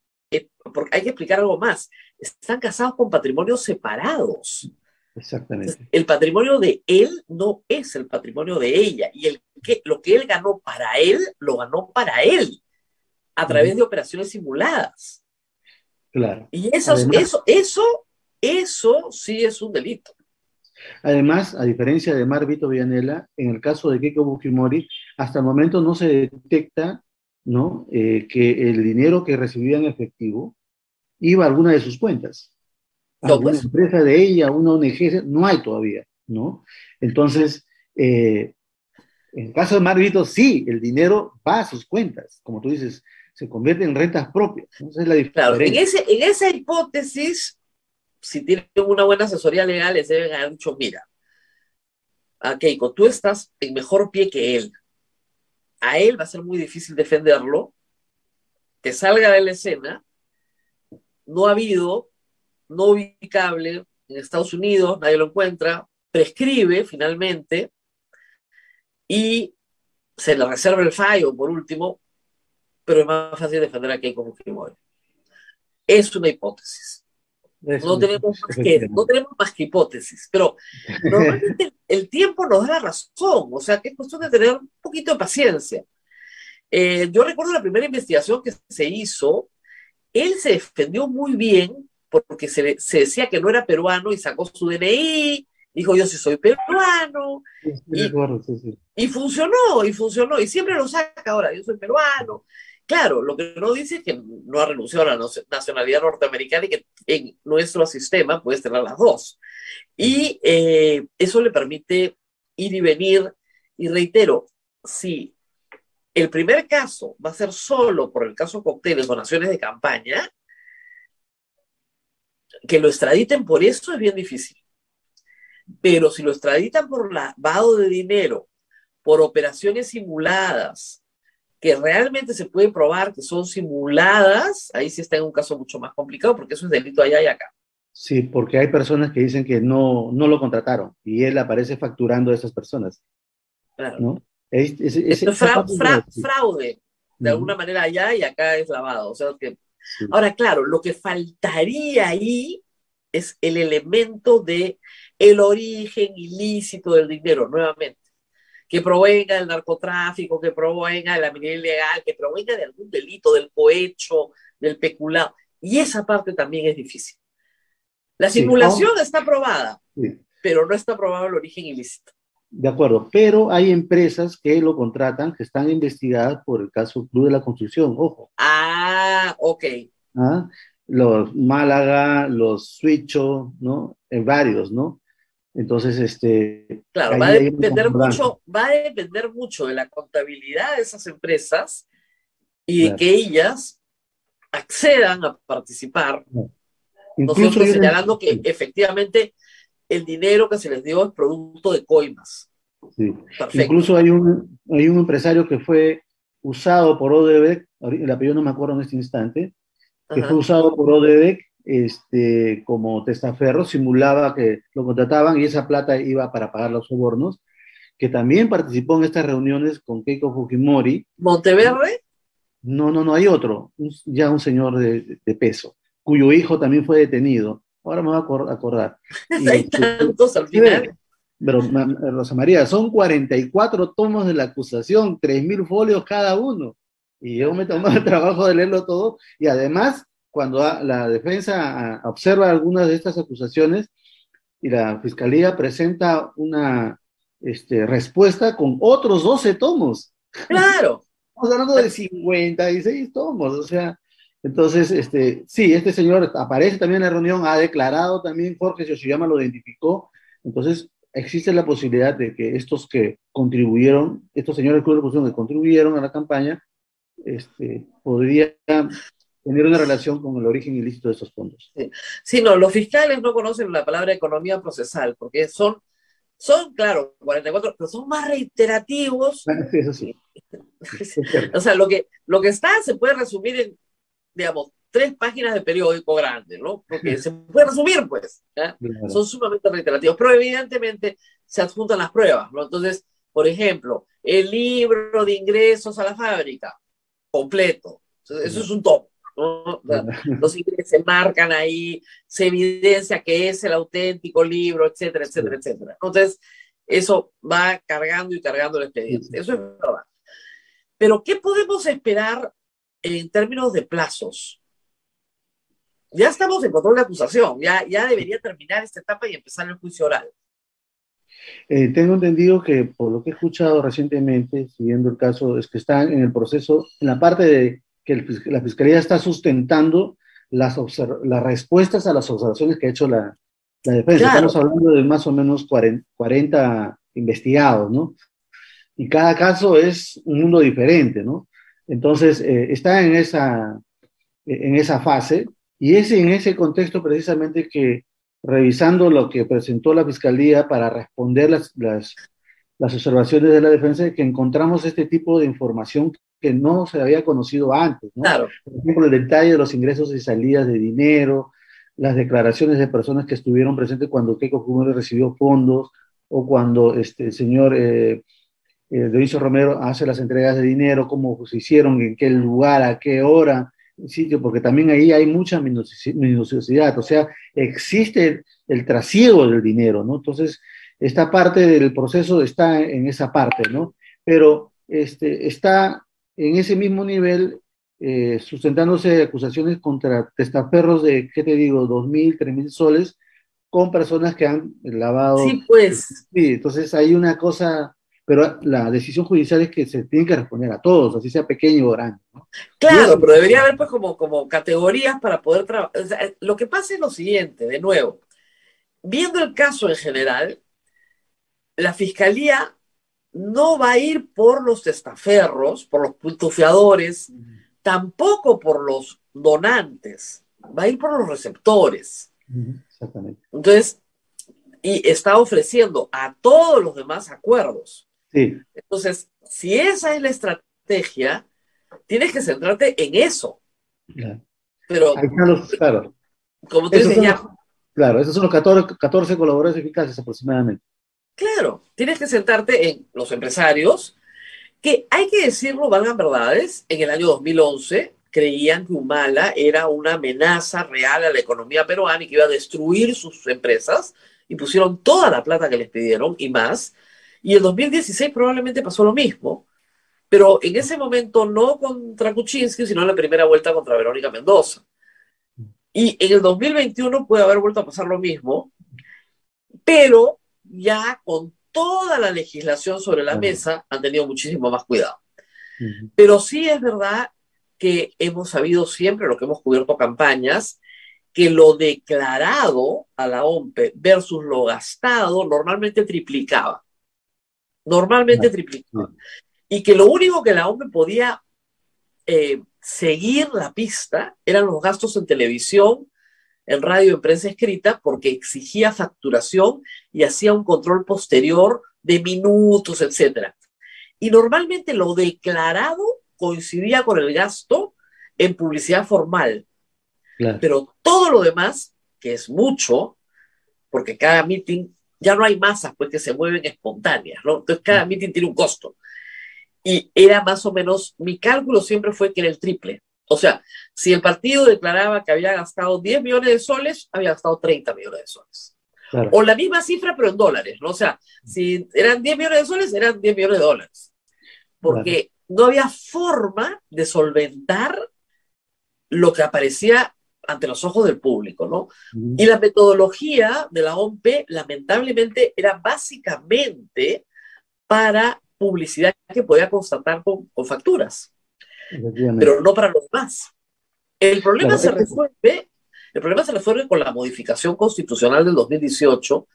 porque hay que explicar algo más, están casados con patrimonios separados. exactamente. El patrimonio de él no es el patrimonio de ella, y lo que él ganó para él, lo ganó para él, a través de operaciones simuladas. Claro. Y Además, eso sí es un delito. además, a diferencia de Marvito Villanela, en el caso de Keiko Fujimori, hasta el momento no se detecta, ¿no? Que el dinero que recibía en efectivo iba a alguna de sus cuentas, a No, alguna pues, empresa de ella, a una ONG, no hay todavía, ¿no? Entonces, en el caso de Marvito, sí, el dinero va a sus cuentas, como tú dices, se convierte en rentas propias, ¿no? Esa es la claro, diferencia. en esa hipótesis, si tienen una buena asesoría legal, les deben haber dicho, mira, a Keiko, tú estás en mejor pie que él. A él va a ser muy difícil defenderlo, que salga de la escena. No ha habido, no ubicable en Estados Unidos, nadie lo encuentra, prescribe finalmente y se le reserva el fallo por último, pero es más fácil defender a Keiko Fujimori. Es una hipótesis. No tenemos no efectivamente. tenemos más que hipótesis, pero normalmente el tiempo nos da la razón, o sea que es cuestión de tener un poquito de paciencia. Yo recuerdo la primera investigación que se hizo, él se defendió muy bien porque se decía que no era peruano y sacó su DNI, dijo yo sí soy peruano, Sí, estoy de y, acuerdo, sí, sí. y siempre lo saca ahora, yo soy peruano. Claro, lo que no dice es que no ha renunciado a la nacionalidad norteamericana y que en nuestro sistema puedes tener las dos. Y eso le permite ir y venir. Y reitero, si el primer caso va a ser solo por el caso cócteles, donaciones de campaña, que lo extraditen por eso es bien difícil. Pero si lo extraditan por lavado de dinero, por operaciones simuladas, que realmente se puede probar que son simuladas, ahí sí está en un caso mucho más complicado porque eso es delito allá y acá. Sí, porque hay personas que dicen que no lo contrataron y él aparece facturando a esas personas, Claro. ¿no? Esto es Esa parte es verdad, sí. fraude, de alguna Ujú, manera allá y acá es lavado. O sea que... sí, Ahora, claro, lo que faltaría ahí es el elemento de el origen ilícito del dinero, nuevamente. Que provenga del narcotráfico, que provenga de la minería ilegal, que provenga de algún delito, del cohecho, del peculado. Y esa parte también es difícil. La sí, simulación está aprobada, sí, pero no está aprobado el origen ilícito. de acuerdo, pero hay empresas que lo contratan que están investigadas por el caso Club de la Construcción, ojo. Ah, ok. ¿Ah? Los Málaga, los Suicho, ¿no? Varios, ¿no? Entonces, Claro, ahí hay una concordancia, va a depender mucho de la contabilidad de esas empresas y de claro. que ellas accedan a participar, No. ¿no es Incluso cierto? hay una, Señalando que sí, efectivamente el dinero que se les dio es producto de coimas. sí. Perfecto. Incluso hay un empresario que fue usado por Odebrecht, el apellido no me acuerdo en este instante, que fue Ajá. usado por Odebrecht como testaferro, simulaba que lo contrataban y esa plata iba para pagar los sobornos, que también participó en estas reuniones con Keiko Fujimori. Monteverde, No, no, no, hay otro, ya un señor de peso, cuyo hijo también fue detenido. Ahora me voy a acordar. Y hay tantos al sí, final. pero Rosa María, son 44 tomos de la acusación, 3.000 folios cada uno. Y yo me tomé el trabajo de leerlo todo. Y además, cuando la defensa observa algunas de estas acusaciones y la fiscalía presenta una respuesta con otros 12 tomos. Claro. Estamos hablando de 56 tomos, o sea, entonces, sí, este señor aparece también en la reunión, ha declarado también, Jorge Yoshiyama lo identificó, entonces existe la posibilidad de que estos que contribuyeron, estos señores del Club de Oposición que contribuyeron a la campaña, podrían tener una relación con el origen ilícito de estos fondos. Sí. Sí, no, los fiscales no conocen la palabra economía procesal, porque claro, 44, pero son más reiterativos. Bueno, sí, eso sí, es cierto. O sea, lo que está se puede resumir en, digamos, 3 páginas de periódico grande, ¿no? Porque se puede resumir, pues, ¿ya? Claro, Son sumamente reiterativos, pero evidentemente se adjuntan las pruebas, ¿no? Entonces, por ejemplo, el libro de ingresos a la fábrica, completo. Entonces, eso es un top, ¿no? O sea, claro. los ingresos se marcan ahí, se evidencia que es el auténtico libro, etcétera, Sí, etcétera, etcétera. Entonces, eso va cargando y cargando el sí, expediente. sí, Eso es sí. verdad. Pero, ¿qué podemos esperar en términos de plazos? Ya estamos en control de acusación, ya debería terminar esta etapa y empezar el juicio oral. Tengo entendido que por lo que he escuchado recientemente, siguiendo el caso, es que están en el proceso, en la parte de que la Fiscalía está sustentando las respuestas a las observaciones que ha hecho la defensa. Estamos Claro, hablando de más o menos 40 investigados, ¿no? Y cada caso es un mundo diferente, ¿no? Entonces, está en esa fase, y es en ese contexto precisamente que, revisando lo que presentó la Fiscalía para responder las observaciones de la defensa, que encontramos este tipo de información que no se había conocido antes, ¿no? claro. Por ejemplo, el detalle de los ingresos y salidas de dinero, las declaraciones de personas que estuvieron presentes cuando Keiko Fujimori recibió fondos, o cuando el señor Dionisio Romero hace las entregas de dinero, cómo se hicieron, en qué lugar, a qué hora, sitio, porque también ahí hay mucha minuciosidad, o sea, existe el trasiego del dinero, ¿no? Entonces, esta parte del proceso está en esa parte, ¿no? Pero está en ese mismo nivel, sustentándose acusaciones contra testaferros de, ¿qué te digo?, 2.000, 3.000 soles, con personas que han lavado. Sí, pues, Sí, entonces hay una cosa, pero la decisión judicial es que se tiene que responder a todos, así sea pequeño o grande, ¿no? Y eso, claro, pero debería haber pues como categorías para poder trabajar. O sea, lo que pasa es lo siguiente, de nuevo, viendo el caso en general, la fiscalía no va a ir por los testaferros, por los putufiadores, tampoco por los donantes, va a ir por los receptores. exactamente. Entonces, y está ofreciendo a todos los demás acuerdos. Sí, Entonces, si esa es la estrategia, tienes que centrarte en eso. claro. Pero, Ahí están los, claro. como tú Esos dices, son ya, claro, esos son los 14 colaboradores eficaces aproximadamente. claro, tienes que sentarte en los empresarios, que hay que decirlo, valgan verdades, en el año 2011 creían que Humala era una amenaza real a la economía peruana y que iba a destruir sus empresas, y pusieron toda la plata que les pidieron y más. Y en 2016 probablemente pasó lo mismo, pero en ese momento no contra Kuczynski, sino en la primera vuelta contra Verónica Mendoza. Y en el 2021 puede haber vuelto a pasar lo mismo, pero ya con toda la legislación sobre la Claro. mesa han tenido muchísimo más cuidado. Ujú. Pero sí es verdad que hemos sabido siempre, lo que hemos cubierto campañas, que lo declarado a la OMPE versus lo gastado normalmente triplicaba. Normalmente Claro. triplicaba. Sí. Y que lo único que la OMPE podía seguir la pista eran los gastos en televisión, en radio, en prensa escrita, porque exigía facturación y hacía un control posterior de minutos, etcétera. Y normalmente lo declarado coincidía con el gasto en publicidad formal, Claro. pero todo lo demás, que es mucho, porque cada meeting, ya no hay masas pues que se mueven espontáneas, ¿no? Entonces cada meeting tiene un costo. Y era más o menos, mi cálculo siempre fue que era el triple. O sea, si el partido declaraba que había gastado 10 millones de soles, había gastado 30 millones de soles. Claro. O la misma cifra, pero en dólares, ¿no? O sea, si eran 10 millones de soles, eran 10 millones de dólares. Porque no había forma de solventar lo que aparecía ante los ojos del público, ¿no? Ujú. Y la metodología de la OMP, lamentablemente, era básicamente para publicidad que podía constatar con facturas, Efectivamente. pero no para los demás. El problema Claro, se resuelve, el problema se resuelve con la modificación constitucional del 2018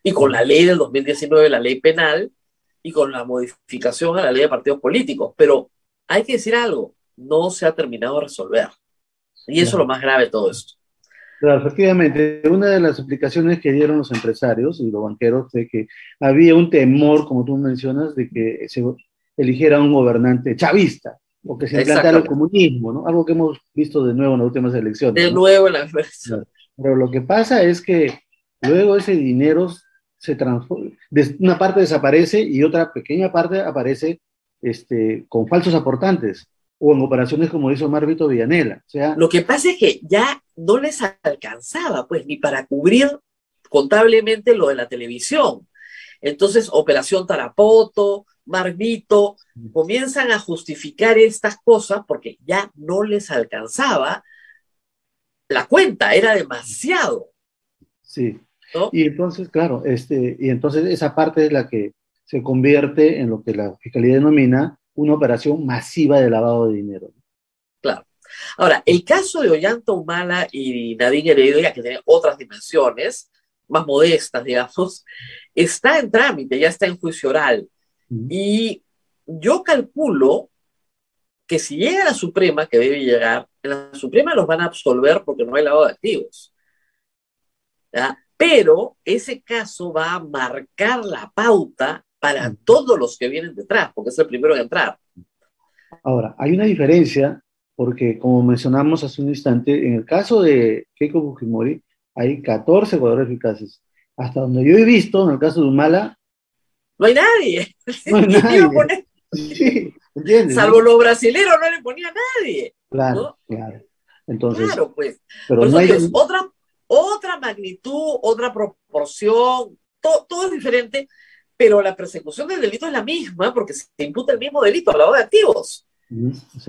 y con la ley del 2019, la ley penal, y con la modificación a la ley de partidos políticos. Pero hay que decir algo, no se ha terminado de resolver. Y eso es claro. lo más grave de todo esto. Claro, efectivamente, una de las explicaciones que dieron los empresarios y los banqueros fue que había un temor, como tú mencionas, de que se eligiera un gobernante chavista o que se implantara el Exactamente. comunismo, ¿no? Algo que hemos visto de nuevo en las últimas elecciones, De ¿no? nuevo en la versión. Claro. Pero lo que pasa es que luego ese dinero se transforma, una parte desaparece y otra pequeña parte aparece con falsos aportantes o en operaciones como hizo Marvito Villanela. O sea, Lo que pasa es que ya no les alcanzaba, pues, ni para cubrir contablemente lo de la televisión. Entonces, Operación Tarapoto, Marvito, comienzan a justificar estas cosas porque ya no les alcanzaba la cuenta, era demasiado, sí. ¿no? Y entonces, claro, y entonces esa parte es la que se convierte en lo que la Fiscalía denomina una operación masiva de lavado de dinero. Claro. Ahora, el caso de Ollanta Humala y Nadine Heredia, que tiene otras dimensiones, más modestas, digamos, está en trámite, ya está en juicio oral. Y yo calculo que si llega a la Suprema, que debe llegar, en la Suprema los van a absolver porque no hay lavado de activos, ¿ya? Pero ese caso va a marcar la pauta para todos los que vienen detrás, porque es el primero en entrar. Ahora, hay una diferencia, porque como mencionamos hace un instante, en el caso de Keiko Fujimori, hay 14 jugadores eficaces. Hasta donde yo he visto, en el caso de Humala, No hay nadie. no hay ¿Quién iba a nadie. poner? Sí, ¿entiendes? Salvo ¿no? los brasileros, no le ponía a nadie. Claro, ¿no? claro. Entonces, Claro, pues. pero Por no eso hay... digo, es otra magnitud, otra proporción, todo es diferente, pero la persecución del delito es la misma porque se imputa el mismo delito, lavado de activos.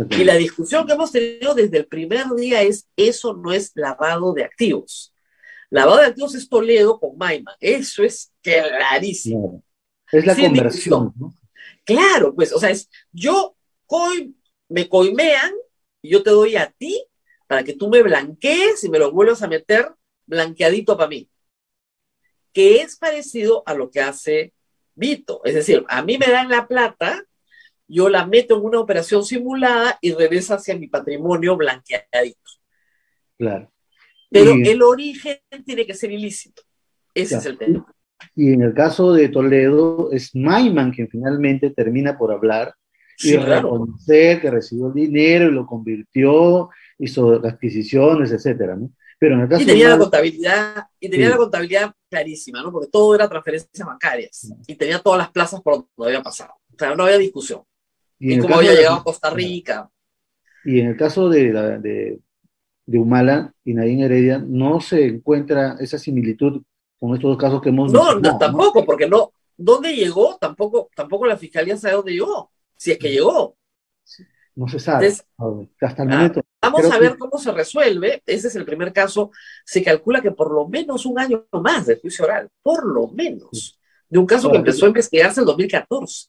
Y la discusión que hemos tenido desde el primer día es, eso no es lavado de activos. Lavado de activos es Toledo con Maiman. Eso es clarísimo. Claro. Es la Sin conversión, discusión. ¿no? Claro, pues, o sea, me coimean y yo te doy a ti para que tú me blanquees y me lo vuelvas a meter blanqueadito para mí. Que es parecido a lo que hace Vito. Es decir, a mí me dan la plata, yo la meto en una operación simulada y regresa hacia mi patrimonio blanqueadito. Claro. Pero el origen tiene que ser ilícito. Ese es el tema. Y en el caso de Toledo, es Maiman quien finalmente termina por hablar y reconocer que recibió el dinero y lo convirtió, hizo adquisiciones, etcétera, ¿no? Pero en el caso y tenía la contabilidad clarísima, ¿no? Porque todo era transferencias bancarias y tenía todas las plazas por donde había pasado. O sea, no había discusión. Y cómo había llegado a Costa Rica. Y en el caso de Humala y Nadine Heredia, no se encuentra esa similitud con estos dos casos que hemos mencionado. No, tampoco, porque no. ¿Dónde llegó? Tampoco la fiscalía sabe dónde llegó. Si es que llegó. No se sabe. Entonces, hasta el momento. Vamos a ver cómo se resuelve. Ese es el primer caso. Se calcula que por lo menos un año más de juicio oral. Por lo menos. De un caso que empezó a investigarse en 2014.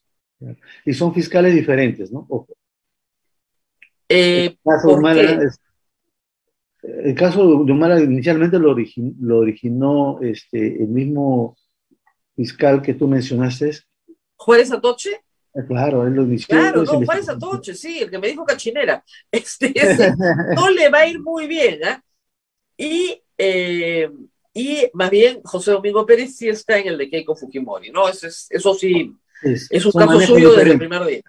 Y son fiscales diferentes, ¿no? Ojo. El caso de Humala inicialmente lo originó el mismo fiscal que tú mencionaste. ¿Juárez Atoche? Claro, él lo inició. Claro, no, Juárez Atoche, sí, el que me dijo cachinera. No le va a ir muy bien, ¿eh? Y más bien, José Domingo Pérez sí está en el de Keiko Fujimori, ¿no? Eso sí, es un caso suyo desde el primer día.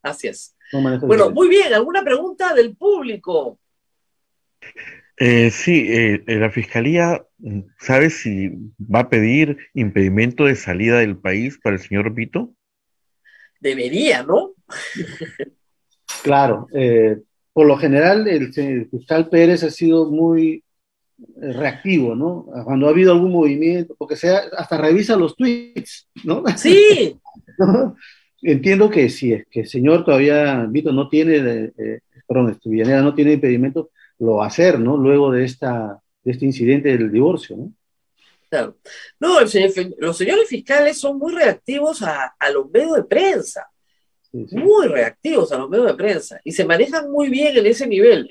Así es. Bueno, muy bien, ¿alguna pregunta del público? Sí, la Fiscalía, ¿sabe si va a pedir impedimento de salida del país para el señor Vito? Debería, ¿no? Claro, por lo general el fiscal Pérez ha sido muy reactivo, ¿no? Cuando ha habido algún movimiento, porque hasta revisa los tweets, ¿no? Sí. ¿No? Entiendo que si es que el señor todavía, Vito, no tiene, Villanera no tiene impedimento, lo va a hacer, ¿no? Luego de este incidente del divorcio, ¿no? Claro. No, los señores fiscales son muy reactivos a los medios de prensa. Sí. Muy reactivos a los medios de prensa. Y se manejan muy bien en ese nivel.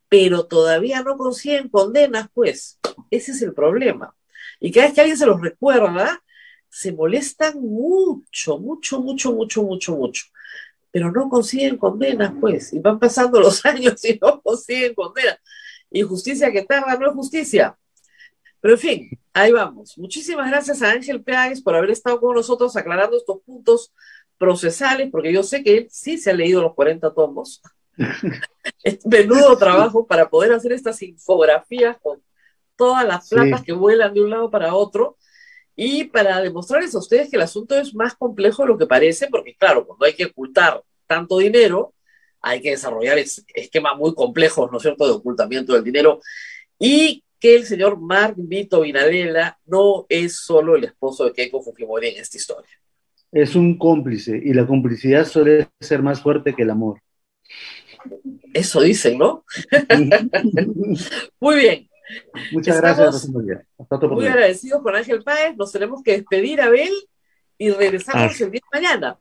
Pero todavía no consiguen condenas, pues. Ese es el problema. Y cada vez que alguien se los recuerda, se molestan mucho. Pero no consiguen condenas, pues. Y van pasando los años y no consiguen condenas. Y justicia que tarda no es justicia. Pero en fin, ahí vamos. Muchísimas gracias a Ángel Peáguez por haber estado con nosotros aclarando estos puntos procesales, porque yo sé que él sí se ha leído los 40 tomos. Es menudo trabajo para poder hacer estas infografías con todas las platas que vuelan de un lado para otro y para demostrarles a ustedes que el asunto es más complejo de lo que parece, porque claro, cuando hay que ocultar tanto dinero, hay que desarrollar esquemas muy complejos, ¿no es cierto?, de ocultamiento del dinero, y que el señor Mark Vito Vinadela no es solo el esposo de Keiko Fujimori en esta historia. Es un cómplice, y la complicidad suele ser más fuerte que el amor. Eso dicen, ¿no? Muy bien. Muchas gracias. Muy agradecidos con Ángel Páez. Nos tenemos que despedir, Abel, y regresamos el día de mañana.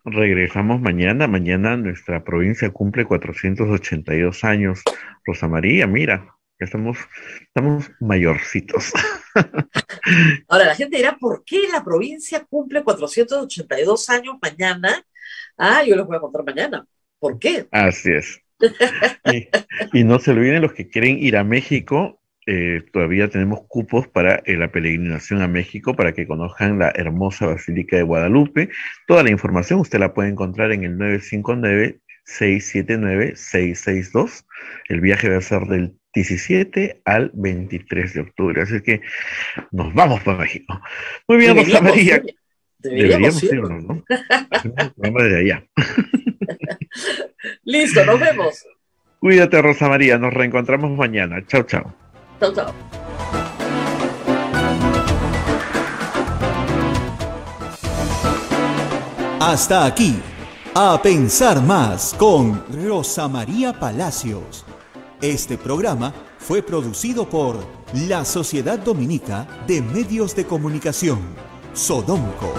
Regresamos mañana. Mañana nuestra provincia cumple 482 años. Rosa María, mira, ya estamos mayorcitos. Ahora, la gente dirá, ¿por qué la provincia cumple 482 años mañana? Yo les voy a contar mañana. ¿Por qué? Así es. Y no se olviden los que quieren ir a México, todavía tenemos cupos para la peregrinación a México para que conozcan la hermosa Basílica de Guadalupe. Toda la información usted la puede encontrar en el 959-679-662. El viaje va a ser del 17 al 23 de octubre, así que nos vamos para México. Muy bien, Rosa María. Deberíamos irnos, ¿no? Hacemos un programa de allá. Listo, nos vemos. Cuídate, Rosa María, nos reencontramos mañana. Chao, chao. Chao, chao. Hasta aquí, A Pensar Más con Rosa María Palacios. Este programa fue producido por la Sociedad Dominica de Medios de Comunicación, Sodomco.